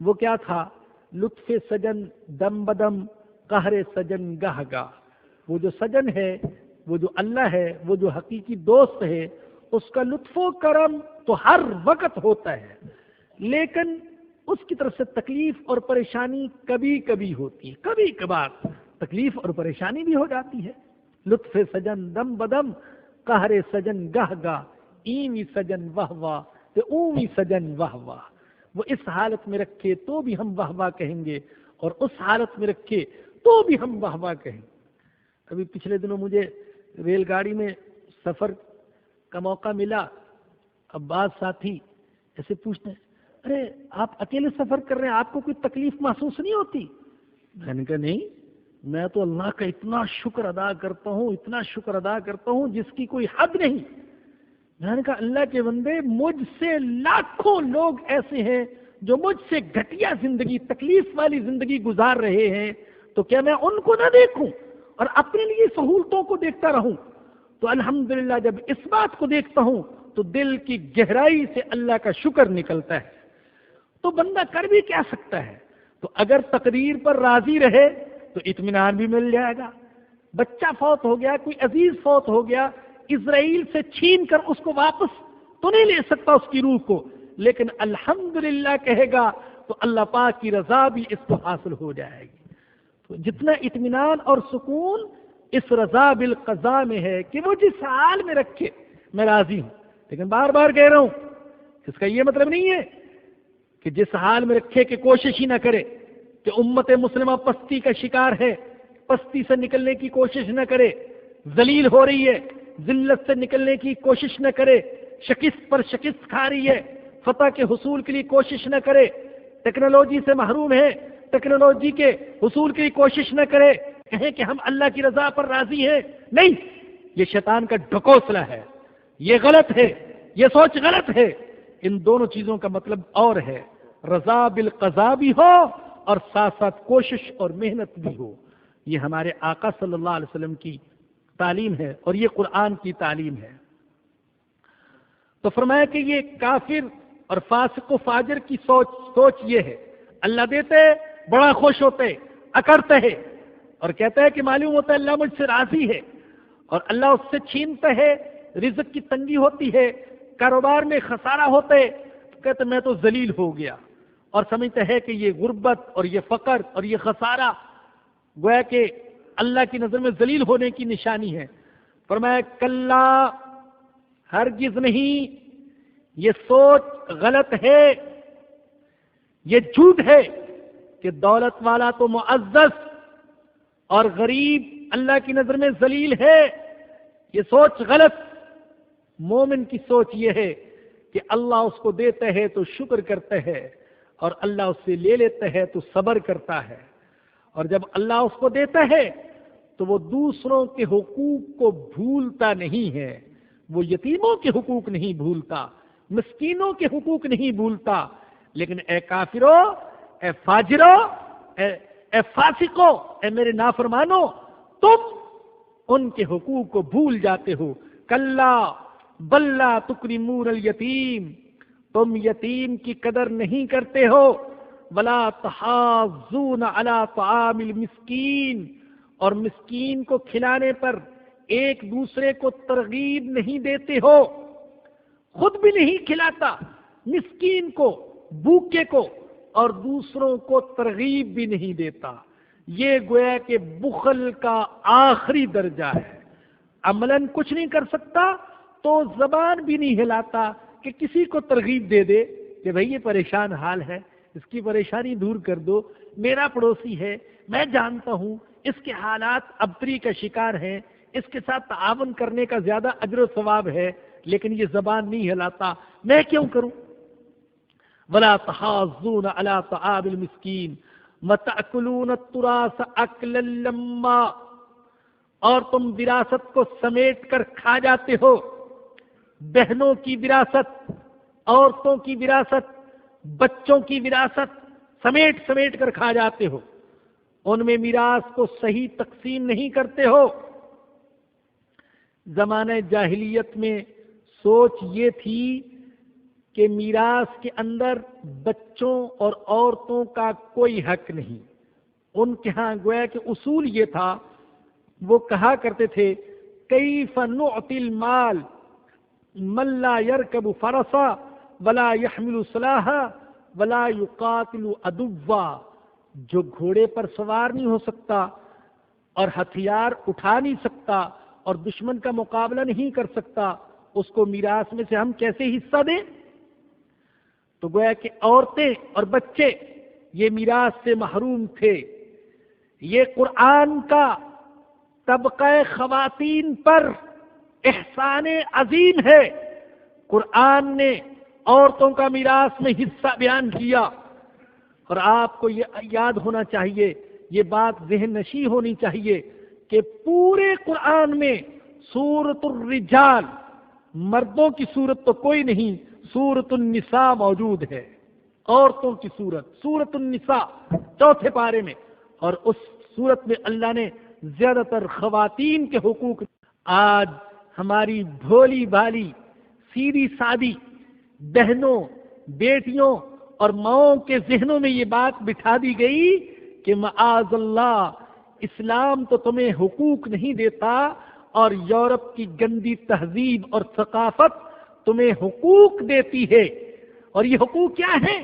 وہ کیا تھا؟ لطف سجن دم بدم قہر سجن گاہ گاہ۔ وہ جو سجن ہے، وہ جو اللہ ہے، وہ جو حقیقی دوست ہے، اس کا لطف و کرم تو ہر وقت ہوتا ہے، لیکن اس کی طرف سے تکلیف اور پریشانی کبھی کبھی ہوتی ہے، کبھی کبھار تکلیف اور پریشانی بھی ہو جاتی ہے۔ لطف سجن دم بدم قہر سجن گاہ گاہ، ایویں سجن واہ واہ تے اوویں سجن واہ واہ۔ وہ اس حالت میں رکھے تو بھی ہم واہ واہ کہیں گے، اور اس حالت میں رکھے تو بھی ہم واہ واہ کہیں گے۔ ابھی پچھلے دنوں مجھے ریل گاڑی میں سفر کا موقع ملا، اب بعض ساتھی ایسے پوچھتے ہیں ارے آپ اکیلے سفر کر رہے ہیں، آپ کو کوئی تکلیف محسوس نہیں ہوتی؟ میں نے کہا نہیں، میں تو اللہ کا اتنا شکر ادا کرتا ہوں، اتنا شکر ادا کرتا ہوں جس کی کوئی حد نہیں۔ میں نے کہا اللہ کے بندے، مجھ سے لاکھوں لوگ ایسے ہیں جو مجھ سے گھٹیا زندگی، تکلیف والی زندگی گزار رہے ہیں، تو کیا میں ان کو نہ دیکھوں اور اپنے لیے سہولتوں کو دیکھتا رہوں؟ تو الحمدللہ جب اس بات کو دیکھتا ہوں تو دل کی گہرائی سے اللہ کا شکر نکلتا ہے۔ تو بندہ کر بھی کیا سکتا ہے؟ تو اگر تقدیر پر راضی رہے تو اطمینان بھی مل جائے گا۔ بچہ فوت ہو گیا، کوئی عزیز فوت ہو گیا، اسرائیل سے چھین کر اس کو واپس تو نہیں لے سکتا اس کی روح کو، لیکن الحمدللہ کہے گا تو اللہ پاک کی رضا بھی اس کو حاصل ہو جائے گی۔ تو جتنا اطمینان اور سکون اس رضا بالقضاء میں ہے کہ وہ جس حال میں رکھے میں راضی ہوں، لیکن بار بار کہہ رہا ہوں اس کا یہ مطلب نہیں ہے کہ جس حال میں رکھے کہ کوشش ہی نہ کرے، کہ امت مسلمہ پستی کا شکار ہے، پستی سے نکلنے کی کوشش نہ کرے، ذلیل ہو رہی ہے، ذلت سے نکلنے کی کوشش نہ کرے، شکست پر شکست کھا رہی ہے، فتح کے حصول کے لیے کوشش نہ کرے، ٹیکنالوجی سے محروم ہے، ٹیکنالوجی کے حصول کے لیے کوشش نہ کرے، کہیں کہ ہم اللہ کی رضا پر راضی ہیں۔ نہیں، یہ شیطان کا ڈھکوسلا ہے، یہ غلط ہے، یہ سوچ غلط ہے۔ ان دونوں چیزوں کا مطلب اور ہے، رضا بالقضاء بھی ہو اور ساتھ ساتھ کوشش اور محنت بھی ہو۔ یہ ہمارے آقا صلی اللہ علیہ وسلم کی تعلیم ہے اور یہ قرآن کی تعلیم ہے۔ تو فرمایا کہ یہ کافر اور فاسق و فاجر کی سوچ یہ ہے، اللہ دیتے بڑا خوش ہوتے، اکڑتے ہے اور کہتا ہے کہ معلوم ہوتا ہے اللہ مجھ سے راضی ہے، اور اللہ اس سے چھینتا ہے، رزق کی تنگی ہوتی ہے، کاروبار میں خسارہ ہوتا ہے، کہتے میں تو ذلیل ہو گیا، اور سمجھتا ہے کہ یہ غربت اور یہ فقر اور یہ خسارہ گویا کہ اللہ کی نظر میں ذلیل ہونے کی نشانی ہے۔ فرمایا کلا، ہرگز نہیں، یہ سوچ غلط ہے، یہ جھوٹ ہے کہ دولت والا تو معزز اور غریب اللہ کی نظر میں ذلیل ہے۔ یہ سوچ غلط۔ مومن کی سوچ یہ ہے کہ اللہ اس کو دیتا ہے تو شکر کرتا ہے، اور اللہ اس سے لے لیتا ہے تو صبر کرتا ہے، اور جب اللہ اس کو دیتا ہے تو وہ دوسروں کے حقوق کو بھولتا نہیں ہے، وہ یتیموں کے حقوق نہیں بھولتا، مسکینوں کے حقوق نہیں بھولتا۔ لیکن اے کافرو، اے فاجرو، اے فاسقو، اے میرے نافرمانو، تم ان کے حقوق کو بھول جاتے ہو۔ کلا بل لا تکرمون الیتیم، تم یتیم کی قدر نہیں کرتے ہو، ولا تحاضون علی طعام المسکین، اور مسکین کو کھلانے پر ایک دوسرے کو ترغیب نہیں دیتے ہو، خود بھی نہیں کھلاتا مسکین کو، بھوکے کو، اور دوسروں کو ترغیب بھی نہیں دیتا۔ یہ گویا کہ بخل کا آخری درجہ ہے۔ عملاً کچھ نہیں کر سکتا تو زبان بھی نہیں ہلاتا کہ کسی کو ترغیب دے دے کہ بھئی یہ پریشان حال ہے، اس کی پریشانی دور کر دو، میرا پڑوسی ہے، میں جانتا ہوں اس کے حالات ابتری کا شکار ہیں، اس کے ساتھ تعاون کرنے کا زیادہ اجر و ثواب ہے، لیکن یہ زبان نہیں ہلاتا، میں کیوں کروں؟ وَلَا تَحَاضُّونَ عَلَىٰ طَعَامِ الْمِسْكِينِ وَتَأْكُلُونَ التُّرَاثَ أَكْلًا لَمًّا، اور تم وراثت کو سمیٹ کر کھا جاتے ہو، بہنوں کی وراثت، عورتوں کی وراثت، بچوں کی وراثت سمیٹ سمیٹ کر کھا جاتے ہو، ان میں میراث کو صحیح تقسیم نہیں کرتے ہو۔ زمانہ جاہلیت میں سوچ یہ تھی کہ میراث کے اندر بچوں اور عورتوں کا کوئی حق نہیں، ان کے ہاں گویا کہ اصول یہ تھا، وہ کہا کرتے تھے کیف نعطی المال من لا يركب فرسا ولا يحمل سلاحا ولا يقاتل عدوا، جو گھوڑے پر سوار نہیں ہو سکتا اور ہتھیار اٹھا نہیں سکتا اور دشمن کا مقابلہ نہیں کر سکتا، اس کو میراث میں سے ہم کیسے حصہ دیں؟ تو گویا کہ عورتیں اور بچے یہ میراث سے محروم تھے۔ یہ قرآن کا طبقہ خواتین پر احسان عظیم ہے۔ قرآن نے عورتوں کا میراث میں حصہ بیان کیا، اور آپ کو یہ یاد ہونا چاہیے، یہ بات ذہن نشین ہونی چاہیے کہ پورے قرآن میں سورۃ الرجال، مردوں کی صورت تو کوئی نہیں، سورۃ النساء موجود ہے، عورتوں کی صورت، سورۃ النساء 4 پارے میں، اور اس صورت میں اللہ نے زیادہ تر خواتین کے حقوق۔ آج ہماری بھولی بھالی سیدھی سادی بہنوں، بیٹیوں اور ماؤں کے ذہنوں میں یہ بات بٹھا دی گئی کہ معاذ اللہ، اسلام تو تمہیں حقوق نہیں دیتا، اور یورپ کی گندی تہذیب اور ثقافت تمہیں حقوق دیتی ہے۔ اور یہ حقوق کیا ہیں؟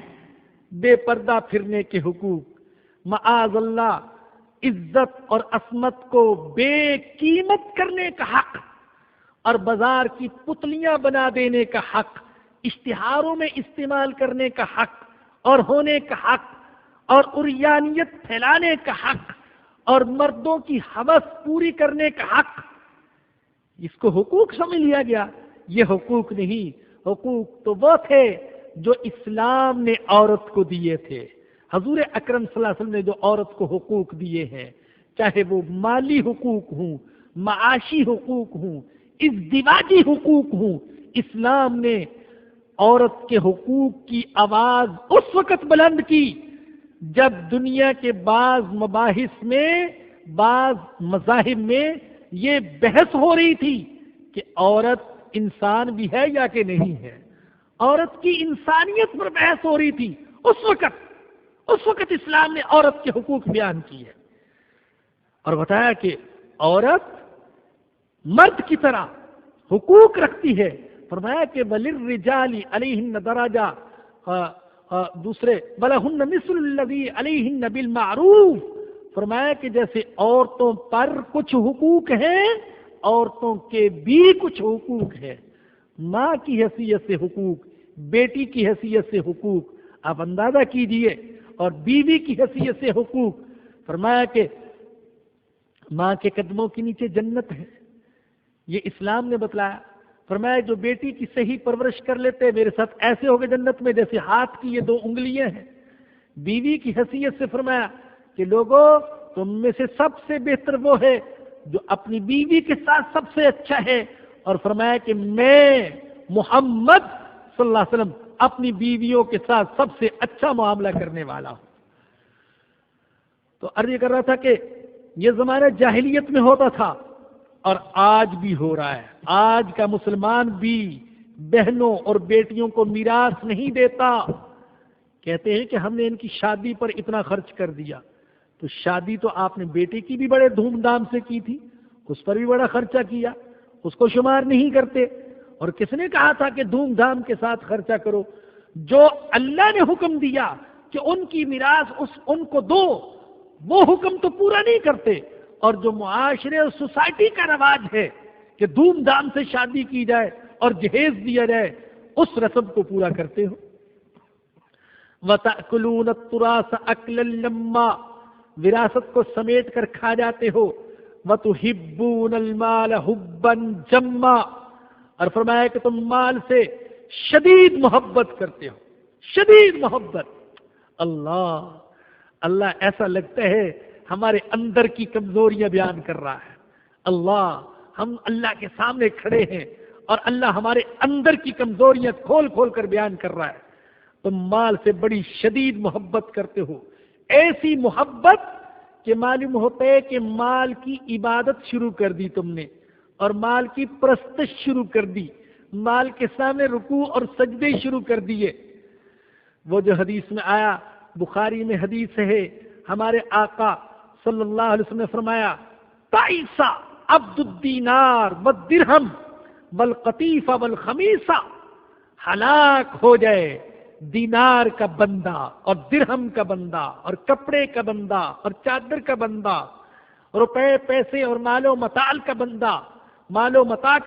بے پردہ پھرنے کے حقوق، معاذ اللہ عزت اور عصمت کو بے قیمت کرنے کا حق، اور بازار کی پتلیاں بنا دینے کا حق، اشتہاروں میں استعمال کرنے کا حق اور ہونے کا حق، اور عریانیت پھیلانے کا حق، اور مردوں کی ہوس پوری کرنے کا حق، اس کو حقوق سمجھ لیا گیا۔ یہ حقوق نہیں، حقوق تو وہ تھے جو اسلام نے عورت کو دیے تھے۔ حضور اکرم صلی اللہ علیہ وسلم نے جو عورت کو حقوق دیے ہیں، چاہے وہ مالی حقوق ہوں، معاشی حقوق ہوں، ازدواجی حقوق ہوں، اسلام نے عورت کے حقوق کی آواز اس وقت بلند کی جب دنیا کے بعض مباحث میں، بعض مذاہب میں یہ بحث ہو رہی تھی کہ عورت انسان بھی ہے یا کہ نہیں ہے، عورت کی انسانیت پر بحث ہو رہی تھی۔ اس وقت اسلام نے عورت کے حقوق بیان کیے اور بتایا کہ عورت مرد کی طرح حقوق رکھتی ہے۔ فرمایا کہ وَلِلرِّجَالِ عَلَيْهِنَّ دَرَجَةٌ، دوسرے وَلَهُنَّ مِثْلُ الَّذِي عَلَيْهِنَّ بِالْمَعْرُوفِ، فرمایا کہ جیسے عورتوں پر کچھ حقوق ہیں، عورتوں کے بھی کچھ حقوق ہیں۔ ماں کی حیثیت سے حقوق، بیٹی کی حیثیت سے حقوق، آپ اندازہ کیجئے، اور بیوی کی حیثیت سے حقوق۔ فرمایا کہ ماں کے قدموں کے نیچے جنت ہے، یہ اسلام نے بتلایا۔ فرمایا جو بیٹی کی صحیح پرورش کر لیتے میرے ساتھ ایسے ہوگے جنت میں جیسے ہاتھ کی یہ 2 انگلیاں ہیں۔ بیوی کی حیثیت سے فرمایا کہ لوگوں تم میں سے سب سے بہتر وہ ہے جو اپنی بیوی کے ساتھ سب سے اچھا ہے، اور فرمایا کہ میں محمد صلی اللہ علیہ وسلم اپنی بیویوں کے ساتھ سب سے اچھا معاملہ کرنے والا ہوں۔ تو عرض یہ کر رہا تھا کہ یہ زمانہ جاہلیت میں ہوتا تھا اور آج بھی ہو رہا ہے۔ آج کا مسلمان بھی بہنوں اور بیٹیوں کو میراث نہیں دیتا، کہتے ہیں کہ ہم نے ان کی شادی پر اتنا خرچ کر دیا۔ تو شادی تو آپ نے بیٹے کی بھی بڑے دھوم دھام سے کی تھی، اس پر بھی بڑا خرچہ کیا، اس کو شمار نہیں کرتے۔ اور کس نے کہا تھا کہ دھوم دھام کے ساتھ خرچہ کرو؟ جو اللہ نے حکم دیا کہ ان کی میراث ان کو دو، وہ حکم تو پورا نہیں کرتے، اور جو معاشرے اور سوسائٹی کا رواج ہے کہ دھوم دھام سے شادی کی جائے اور جہیز دیا جائے، اس رسم کو پورا کرتے ہو۔ وَتَأْكُلُونَ التُّرَاثَ أَكْلًا لَمًّا، وراثت کو سمیٹ کر کھا جاتے ہو۔ وَتُحِبُّونَ الْمَالَ حُبًّا جَمًّا، اور فرمایا کہ تم مال سے شدید محبت کرتے ہو، شدید محبت۔ اللہ ایسا لگتا ہے ہمارے اندر کی کمزوریاں بیان کر رہا ہے۔ ہم اللہ کے سامنے کھڑے ہیں اور اللہ ہمارے اندر کی کمزوریاں کھول کھول کر بیان کر رہا ہے۔ تم مال سے بڑی شدید محبت کرتے ہو، ایسی محبت کہ معلوم ہوتا ہے کہ مال کی عبادت شروع کر دی تم نے، اور مال کی پرستش شروع کر دی، مال کے سامنے رکوع اور سجدے شروع کر دیے۔ وہ جو حدیث میں آیا، بخاری میں حدیث ہے، ہمارے آقا صلی اللہ علیہ وسلم نے فرمایا تعیسا عبد الدینار والدرہم والقطیفہ والخمیسہ، ہلاک ہو جائے دینار کا بندہ اور درہم کا بندہ اور کپڑے کا بندہ اور چادر کا بندہ، روپے پیسے اور مال و متاع کا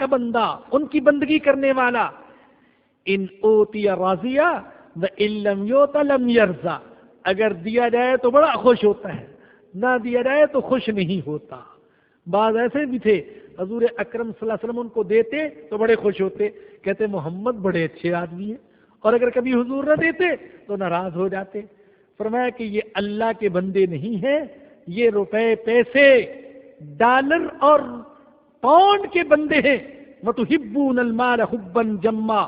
بندہ، ان کی بندگی کرنے والا۔ ان اوتی راضیہ وان لم یؤت لم یرضى، اگر دیا جائے تو بڑا خوش ہوتا ہے، نہ دیا جائے تو خوش نہیں ہوتا۔ بعض ایسے بھی تھے حضور اکرم صلی اللہ علیہ وسلم ان کو دیتے تو بڑے خوش ہوتے، کہتے محمد بڑے اچھے آدمی ہیں، اور اگر کبھی حضور نہ دیتے تو ناراض ہو جاتے۔ فرمایا کہ یہ اللہ کے بندے نہیں ہیں، یہ روپے پیسے ڈالر اور پاؤنڈ کے بندے ہیں۔ وَتُحِبُّونَ الْمَالَ حُبًّا جَمًّا،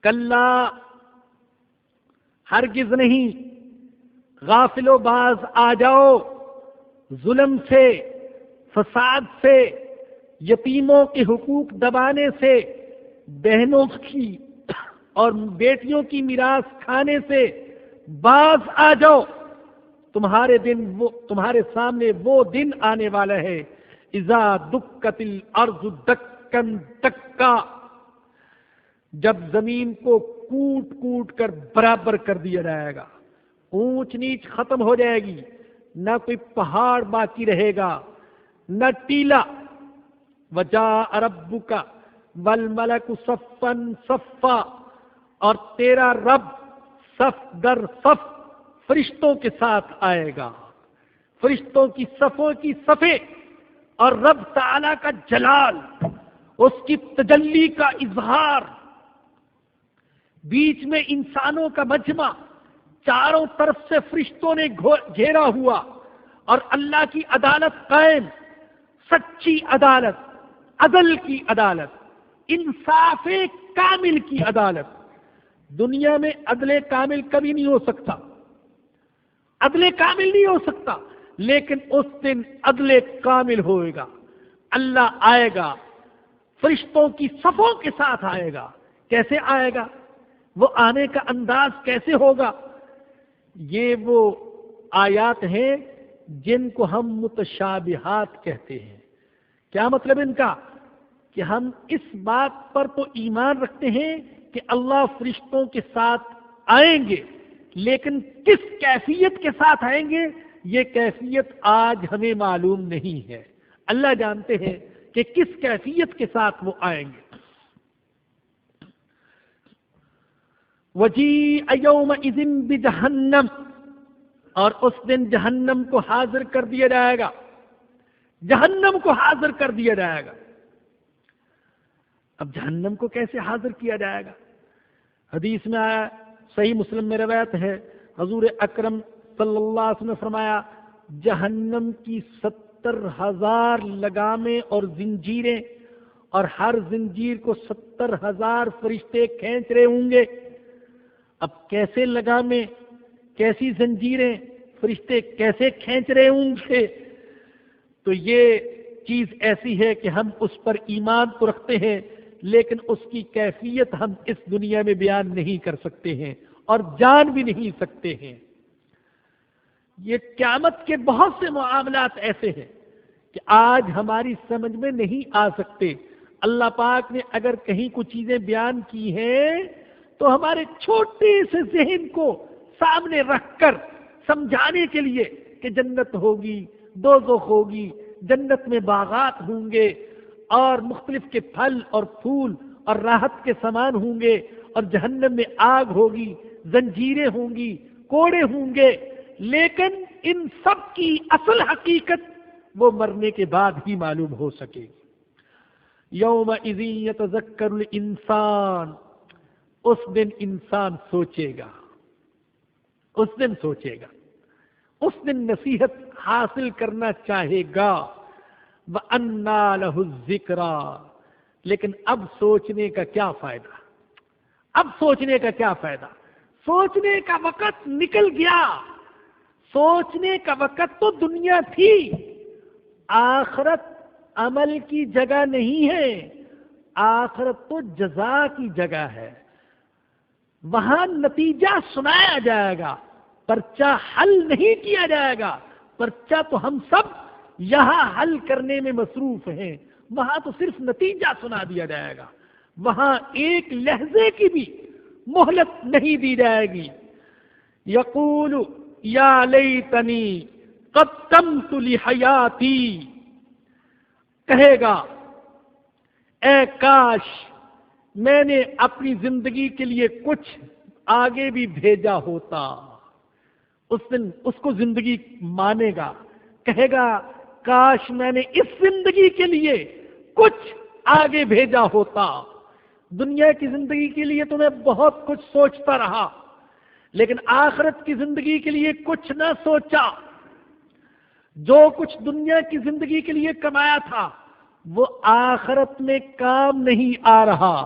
کلا ہرگز نہیں، غافل و باز آ جاؤ ظلم سے، فساد سے، یتیموں کے حقوق دبانے سے، بہنوں کی اور بیٹیوں کی میراث کھانے سے باز آ جاؤ۔ تمہارے سامنے وہ دن آنے والا ہے اذا دکت الارض دکن دکا، جب زمین کو کوٹ کوٹ کر برابر کر دیا جائے گا، اونچ نیچ ختم ہو جائے گی، نہ کوئی پہاڑ باقی رہے گا نہ ٹیلا۔ وجاء ربک والملک صفا صفا، اور تیرا رب صف در صف فرشتوں کے ساتھ آئے گا، فرشتوں کی صفوں کی صفیں، اور رب تعالی کا جلال، اس کی تجلی کا اظہار، بیچ میں انسانوں کا مجمع، چاروں طرف سے فرشتوں نے گھیرا ہوا، اور اللہ کی عدالت قائم، سچی عدالت، عدل کی عدالت، انصاف کامل کی عدالت۔ دنیا میں عدل کامل کبھی نہیں ہو سکتا، عدل کامل نہیں ہو سکتا، لیکن اس دن عدل کامل ہوئے گا۔ اللہ آئے گا، فرشتوں کی صفوں کے ساتھ آئے گا۔ کیسے آئے گا؟ وہ آنے کا انداز کیسے ہوگا؟ یہ وہ آیات ہیں جن کو ہم متشابہات کہتے ہیں۔ کیا مطلب ان کا؟ کہ ہم اس بات پر تو ایمان رکھتے ہیں کہ اللہ فرشتوں کے ساتھ آئیں گے، لیکن کس کیفیت کے ساتھ آئیں گے یہ کیفیت آج ہمیں معلوم نہیں ہے۔ اللہ جانتے ہیں کہ کس کیفیت کے ساتھ وہ آئیں گے۔ وَجِيءَ يَوْمَئِذٍ بِجَهَنَّمَ، اور اس دن جہنم کو حاضر کر دیا جائے گا، جہنم کو حاضر کر دیا جائے گا۔ اب جہنم کو کیسے حاضر کیا جائے گا؟ حدیث میں آیا، صحیح مسلم میں روایت ہے، حضور اکرم صلی اللہ علیہ وسلم نے فرمایا جہنم کی 70,000 لگامیں اور زنجیریں، اور ہر زنجیر کو 70,000 فرشتے کھینچ رہے ہوں گے۔ اب کیسے لگامیں، کیسی زنجیریں، فرشتے کیسے کھینچ رہے ہوں گے؟ تو یہ چیز ایسی ہے کہ ہم اس پر ایمان تو رکھتے ہیں، لیکن اس کی کیفیت ہم اس دنیا میں بیان نہیں کر سکتے ہیں اور جان بھی نہیں سکتے ہیں۔ یہ قیامت کے بہت سے معاملات ایسے ہیں کہ آج ہماری سمجھ میں نہیں آ سکتے۔ اللہ پاک نے اگر کہیں کچھ چیزیں بیان کی ہیں تو ہمارے چھوٹے سے ذہن کو سامنے رکھ کر سمجھانے کے لیے کہ جنت ہوگی، دوزخ ہوگی، جنت میں باغات ہوں گے اور مختلف کے پھل اور پھول اور راحت کے سامان ہوں گے، اور جہنم میں آگ ہوگی، زنجیریں ہوں گی، کوڑے ہوں گے، لیکن ان سب کی اصل حقیقت وہ مرنے کے بعد ہی معلوم ہو سکے گی۔ یومئذ یتذکر الانسان، اس دن انسان سوچے گا، اس دن سوچے گا، اس دن نصیحت حاصل کرنا چاہے گا۔ وَأَنَّىٰ لَهُ الذِّكْرَىٰ، لیکن اب سوچنے کا کیا فائدہ؟ اب سوچنے کا کیا فائدہ؟ سوچنے کا وقت نکل گیا۔ سوچنے کا وقت تو دنیا تھی، آخرت عمل کی جگہ نہیں ہے، آخرت تو جزا کی جگہ ہے۔ وہاں نتیجہ سنایا جائے گا، پرچہ حل نہیں کیا جائے گا۔ پرچہ تو ہم سب یہاں حل کرنے میں مصروف ہیں، وہاں تو صرف نتیجہ سنا دیا جائے گا، وہاں ایک لہجے کی بھی مہلت نہیں دی جائے گی۔ یقول یا لیتنی قدمت لحیاتی، کہے گا اے کاش میں نے اپنی زندگی کے لیے کچھ آگے بھی بھیجا ہوتا۔ اس دن اس کو زندگی مانے گا، کہے گا کاش میں نے اس زندگی کے لیے کچھ آگے بھیجا ہوتا۔ دنیا کی زندگی کے لیے تو میں بہت کچھ سوچتا رہا، لیکن آخرت کی زندگی کے لیے کچھ نہ سوچا۔ جو کچھ دنیا کی زندگی کے لیے کمایا تھا وہ آخرت میں کام نہیں آ رہا،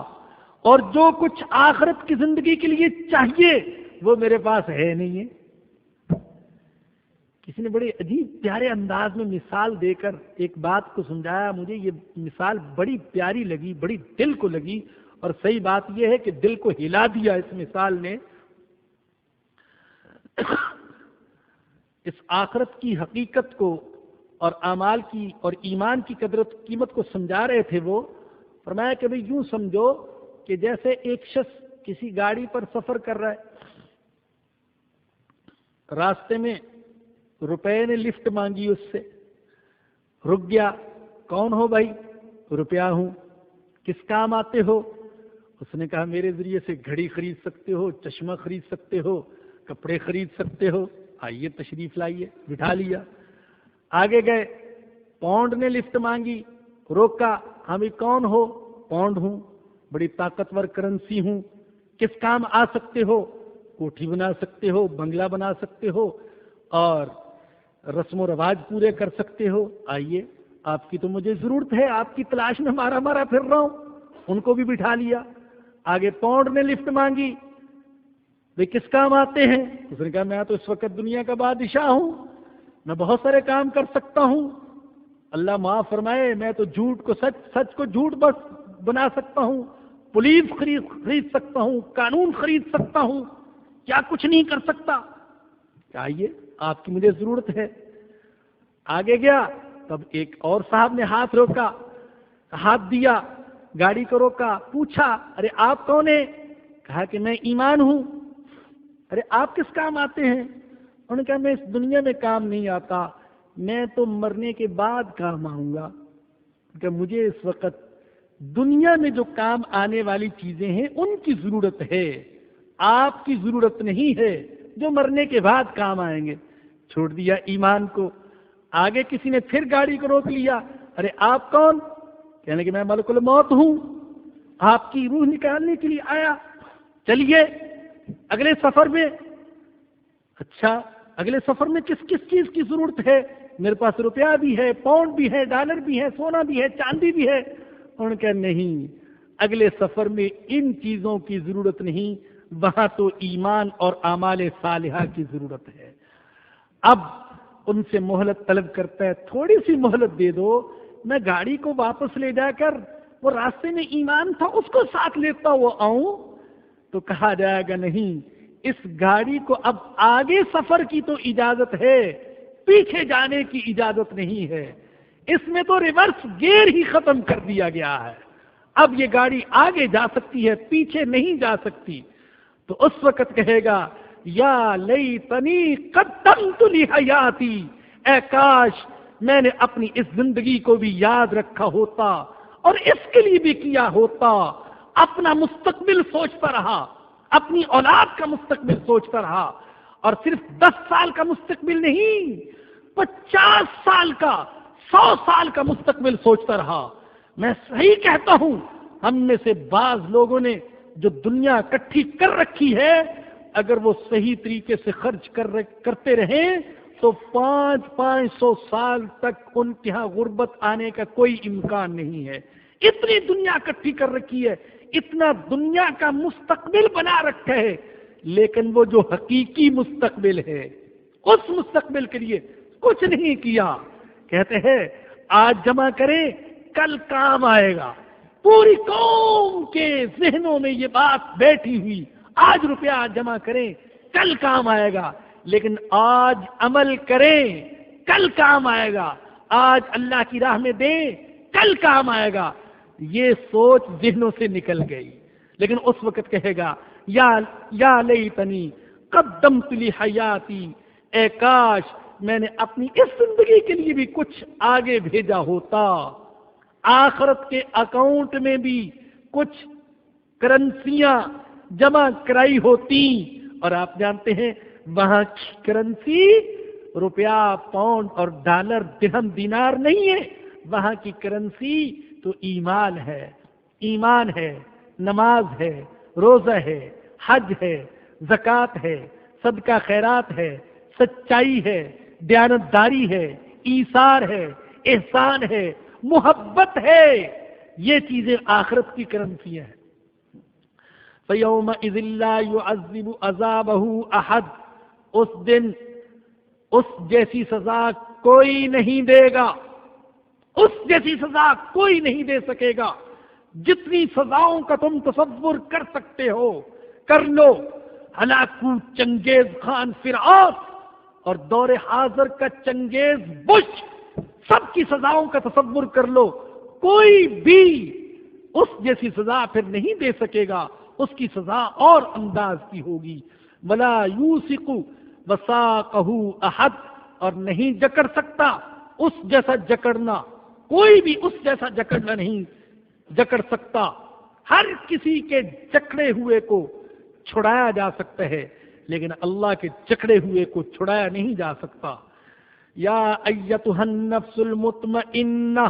اور جو کچھ آخرت کی زندگی کے لیے چاہیے وہ میرے پاس ہے نہیں ہے۔ کسی نے بڑے عجیب پیارے انداز میں مثال دے کر ایک بات کو سمجھایا، مجھے یہ مثال بڑی پیاری لگی، بڑی دل کو لگی، اور صحیح بات یہ ہے کہ دل کو ہلا دیا اس مثال نے۔ اس آخرت کی حقیقت کو اور اعمال کی اور ایمان کی قیمت کو سمجھا رہے تھے وہ۔ فرمایا کہ بھئی یوں سمجھو کہ جیسے ایک شخص کسی گاڑی پر سفر کر رہا ہے، راستے میں روپے نے لفٹ مانگی، اس سے رک گیا۔ کون ہو بھائی؟ روپیہ ہوں۔ کس کام آتے ہو؟ اس نے کہا میرے ذریعے سے گھڑی خرید سکتے ہو، چشمہ خرید سکتے ہو، کپڑے خرید سکتے ہو، آئیے تشریف لائیے۔ بٹھا لیا، آگے گئے۔ پاؤنڈ نے لفٹ مانگی، روکا۔ ہم کون ہو؟ پاؤنڈ ہوں، بڑی طاقتور کرنسی ہوں۔ کس کام آ سکتے ہو؟ کوٹھی بنا سکتے ہو، بنگلہ بنا سکتے ہو، اور رسم و رواج پورے کر سکتے ہو، آئیے۔ آپ کی تو مجھے ضرورت ہے، آپ کی تلاش میں مارا مارا پھر رہا ہوں۔ ان کو بھی بٹھا لیا۔ آگے پاؤنڈ نے لفٹ مانگی، وہ کس کام آتے ہیں؟ اس نے کہا میں تو اس وقت دنیا کا بادشاہ ہوں، میں بہت سارے کام کر سکتا ہوں۔ اللہ معاف فرمائے، میں تو جھوٹ کو سچ، سچ کو جھوٹ بس بنا سکتا ہوں، پولیس خرید سکتا ہوں، قانون خرید سکتا ہوں، کیا کچھ نہیں کر سکتا؟ آئیے، آپ کی مجھے ضرورت ہے۔ آگے گیا، تب ایک اور صاحب نے ہاتھ روکا، ہاتھ دیا، گاڑی کو روکا، پوچھا ارے آپ کون ہیں؟ کہا کہ میں ایمان ہوں۔ ارے آپ کس کام آتے ہیں؟ انہوں نے کہا میں اس دنیا میں کام نہیں آتا، میں تو مرنے کے بعد کام آؤں گا، کہ مجھے اس وقت دنیا میں جو کام آنے والی چیزیں ہیں ان کی ضرورت ہے، آپ کی ضرورت نہیں ہے جو مرنے کے بعد کام آئیں گے۔ چھوڑ دیا ایمان کو۔ آگے کسی نے پھر گاڑی کو روک لیا، ارے آپ کون؟ کہنے کہ میں ملک الموت ہوں، آپ کی روح نکالنے کے لیے آیا، چلیے اگلے سفر میں۔ اچھا اگلے سفر میں کس کس چیز کی ضرورت ہے؟ میرے پاس روپیہ بھی ہے، پاؤنڈ بھی ہے، ڈالر بھی ہے، سونا بھی ہے، چاندی بھی ہے۔ انہوں نے کہا نہیں، اگلے سفر میں ان چیزوں کی ضرورت نہیں، وہاں تو ایمان اور اعمال صالحہ کی ضرورت ہے۔ اب ان سے مہلت طلب کرتا ہے، تھوڑی سی مہلت دے دو، میں گاڑی کو واپس لے جا کر وہ راستے میں ایمان تھا اس کو ساتھ لیتا ہوا آؤں۔ تو کہا جائے گا نہیں، اس گاڑی کو اب آگے سفر کی تو اجازت ہے، پیچھے جانے کی اجازت نہیں ہے، اس میں تو ریورس گیئر ہی ختم کر دیا گیا ہے، اب یہ گاڑی آگے جا سکتی ہے، پیچھے نہیں جا سکتی۔ تو اس وقت کہے گا یا لیتنی قدمت لحیاتی، اے کاش میں نے اپنی اس زندگی کو بھی یاد رکھا ہوتا اور اس کے لیے بھی کیا ہوتا، اپنا مستقبل سوچتا رہا، اپنی اولاد کا مستقبل سوچتا رہا، اور صرف 10 سال کا مستقبل نہیں، 50 سال کا، 100 سال کا مستقبل سوچتا رہا۔ میں صحیح کہتا ہوں، ہم میں سے بعض لوگوں نے جو دنیا اکٹھی کر رکھی ہے، اگر وہ صحیح طریقے سے خرچ کرتے رہیں تو 500 سال تک ان کے ہاں غربت آنے کا کوئی امکان نہیں ہے۔ اتنی دنیا اکٹھی کر رکھی ہے، اتنا دنیا کا مستقبل بنا رکھا ہے، لیکن وہ جو حقیقی مستقبل ہے اس مستقبل کے لیے کچھ نہیں کیا۔ کہتے ہیں آج جمع کریں کل کام آئے گا، پوری قوم کے ذہنوں میں یہ بات بیٹھی ہوئی، آج روپیہ جمع کریں کل کام آئے گا، لیکن آج عمل کریں کل کام آئے گا، آج اللہ کی راہ میں دیں کل کام آئے گا۔ یہ سوچ ذہنوں سے نکل گئی، لیکن اس وقت کہے گا یا لیتنی قدمت لحیاتی، اے کاش میں نے اپنی اس زندگی کے لیے بھی کچھ آگے بھیجا ہوتا، آخرت کے اکاؤنٹ میں بھی کچھ کرنسیاں جمع کرائی ہوتی۔ اور آپ جانتے ہیں وہاں کی کرنسی روپیہ، پاؤنڈ اور ڈالر، درہم، دینار نہیں ہے، وہاں کی کرنسی تو ایمان ہے، ایمان ہے، نماز ہے، روزہ ہے، حج ہے، زکوٰۃ ہے، صدقہ خیرات ہے، سچائی ہے، دیانتداری ہے، ایثار ہے، احسان ہے، محبت ہے، یہ چیزیں آخرت کی کرنسی ہیں۔ فَيَوْمَئِذٍ لَّا يُعَذِّبُ عَذَابَهُ أَحَدٌ، اس دن اس جیسی سزا کوئی نہیں دے گا، اس جیسی سزا کوئی نہیں دے سکے گا۔ جتنی سزاؤں کا تم تصور کر سکتے ہو کر لو، ہلاکو چنگیز خان فرعون اور دور حاضر کا چنگیز بش، سب کی سزاؤں کا تصور کر لو، کوئی بھی اس جیسی سزا پھر نہیں دے سکے گا، اس کی سزا اور انداز کی ہوگی۔ ولا یوثق وثاقہ احد، اور نہیں جکڑ سکتا اس جیسا جکڑنا، کوئی بھی اس جیسا جکڑنا نہیں جکڑ سکتا۔ ہر کسی کے جکڑے ہوئے کو چھڑایا جا سکتا ہے، لیکن اللہ کے جکڑے ہوئے کو چھڑایا نہیں جا سکتا۔ یا ایتھا النفس المطمئنہ،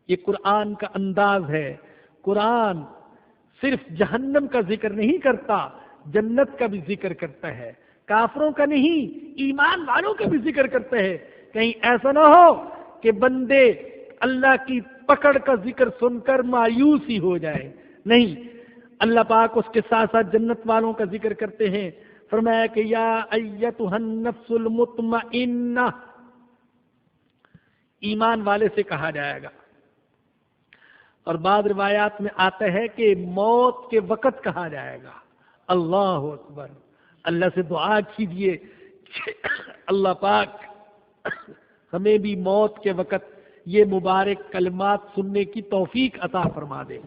یہ قرآن کا انداز ہے۔ قرآن صرف جہنم کا ذکر نہیں کرتا، جنت کا بھی ذکر کرتا ہے، کافروں کا نہیں ایمان والوں کا بھی ذکر کرتا ہے۔ کہیں ایسا نہ ہو کہ بندے اللہ کی پکڑ کا ذکر سن کر مایوس ہی ہو جائے، نہیں، اللہ پاک اس کے ساتھ ساتھ جنت والوں کا ذکر کرتے ہیں۔ فرمایا کہ یا ایتھا النفس المطمئنہ، ایمان والے سے کہا جائے گا، اور بعض روایات میں آتا ہے کہ موت کے وقت کہا جائے گا۔ اللہ اکبر، اللہ سے دعا کیجیے کہ اللہ پاک ہمیں بھی موت کے وقت یہ مبارک کلمات سننے کی توفیق عطا فرما دے۔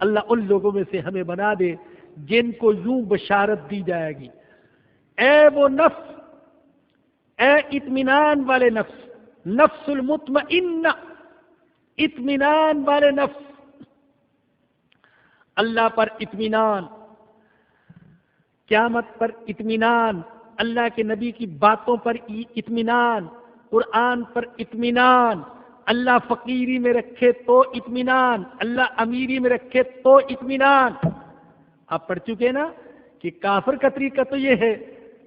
اللہ ان لوگوں میں سے ہمیں بنا دے جن کو یوں بشارت دی جائے گی، اے وہ نفس، اے اطمینان والے نفس، نفس المطمئنہ، اطمینان والے نفس، اللہ پر اطمینان، قیامت پر اطمینان، اللہ کے نبی کی باتوں پر اطمینان، قرآن پر اطمینان، اللہ فقیری میں رکھے تو اطمینان، اللہ امیری میں رکھے تو اطمینان۔ آپ پڑھ چکے نا کہ کافر کا طریقہ تو یہ ہے،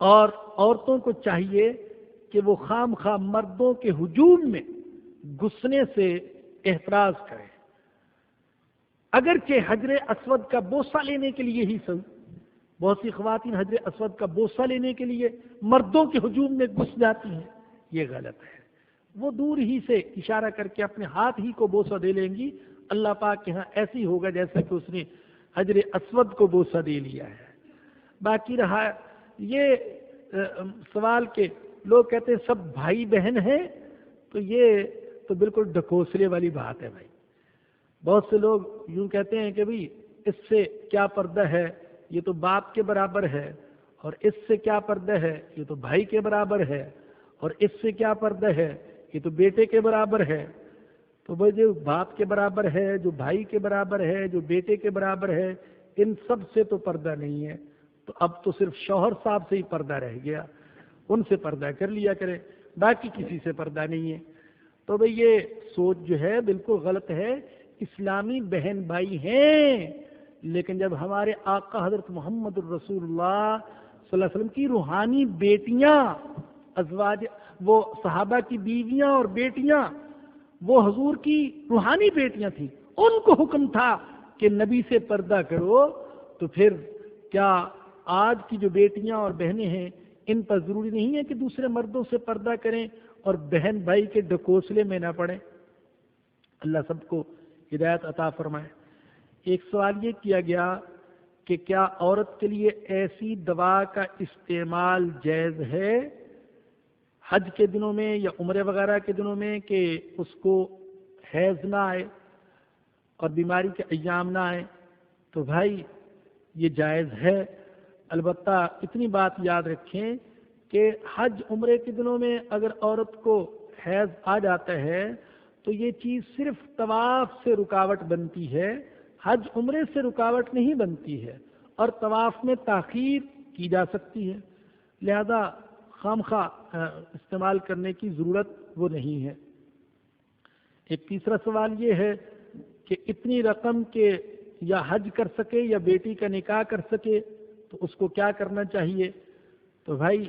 اور عورتوں کو چاہیے کہ وہ خام خواہ مردوں کے ہجوم میں گھسنے سے احتراز کریں، اگرچہ حجر اسود کا بوسہ لینے کے لیے ہی صحیح۔ بہت سی خواتین حجر اسود کا بوسہ لینے کے لیے مردوں کے ہجوم میں گھس جاتی ہیں، یہ غلط ہے۔ وہ دور ہی سے اشارہ کر کے اپنے ہاتھ ہی کو بوسہ دے لیں گی، اللہ پاک کے ہاں ایسی ہوگا جیسا کہ اس نے حجر اسود کو بوسہ دے لیا ہے۔ باقی رہا یہ سوال کہ لوگ کہتے ہیں سب بھائی بہن ہیں، تو یہ تو بالکل ڈھکوسلے والی بات ہے بھائی۔ بہت سے لوگ یوں کہتے ہیں کہ بھئی اس سے کیا پردہ ہے، یہ تو باپ کے برابر ہے، اور اس سے کیا پردہ ہے، یہ تو بھائی کے برابر ہے، اور اس سے کیا پردہ ہے، یہ تو بیٹے کے برابر ہے۔ تو وہ جو باپ کے برابر ہے، جو بھائی کے برابر ہے، جو بیٹے کے برابر ہے، ان سب سے تو پردہ نہیں ہے، تو اب تو صرف شوہر صاحب سے ہی پردہ رہ گیا، ان سے پردہ کر لیا کرے، باقی کسی سے پردہ نہیں ہے۔ تو بھئی یہ سوچ جو ہے بالکل غلط ہے۔ اسلامی بہن بھائی ہیں، لیکن جب ہمارے آقا حضرت محمد الرسول اللہ صلی اللہ علیہ وسلم کی روحانی بیٹیاں، ازواج، وہ صحابہ کی بیویاں اور بیٹیاں، وہ حضور کی روحانی بیٹیاں تھیں، ان کو حکم تھا کہ نبی سے پردہ کرو، تو پھر کیا آج کی جو بیٹیاں اور بہنیں ہیں ان پر ضروری نہیں ہے کہ دوسرے مردوں سے پردہ کریں اور بہن بھائی کے ڈھکوسلے میں نہ پڑیں؟ اللہ سب کو ہدایت عطا فرمائے۔ ایک سوال یہ کیا گیا کہ کیا عورت کے لیے ایسی دوا کا استعمال جائز ہے حج کے دنوں میں یا عمرے وغیرہ کے دنوں میں کہ اس کو حیض نہ آئے اور بیماری کے ایام نہ آئے؟ تو بھائی یہ جائز ہے، البتہ اتنی بات یاد رکھیں کہ حج عمرے کے دنوں میں اگر عورت کو حیض آ جاتا ہے تو یہ چیز صرف طواف سے رکاوٹ بنتی ہے، حج عمرے سے رکاوٹ نہیں بنتی ہے، اور طواف میں تاخیر کی جا سکتی ہے، لہذا خامخواہ استعمال کرنے کی ضرورت وہ نہیں ہے۔ ایک تیسرا سوال یہ ہے کہ اتنی رقم کے یا حج کر سکے یا بیٹی کا نکاح کر سکے تو اس کو کیا کرنا چاہیے؟ تو بھائی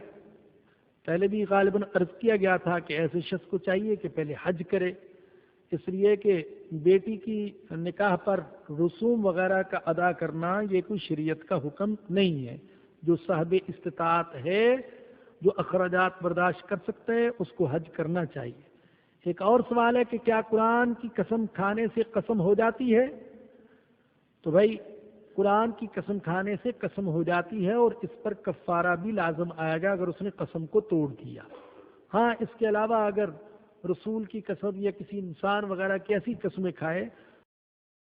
پہلے بھی غالباً عرض کیا گیا تھا کہ ایسے شخص کو چاہیے کہ پہلے حج کرے، اس لیے کہ بیٹی کی نکاح پر رسوم وغیرہ کا ادا کرنا یہ کوئی شریعت کا حکم نہیں ہے۔ جو صاحب استطاعت ہے، جو اخراجات برداشت کر سکتا ہے، اس کو حج کرنا چاہیے۔ ایک اور سوال ہے کہ کیا قرآن کی قسم کھانے سے قسم ہو جاتی ہے؟ تو بھائی قرآن کی قسم کھانے سے قسم ہو جاتی ہے، اور اس پر کفارہ بھی لازم آئے گا اگر اس نے قسم کو توڑ دیا۔ ہاں، اس کے علاوہ اگر رسول کی قسم یا کسی انسان وغیرہ کی ایسی قسمیں کھائے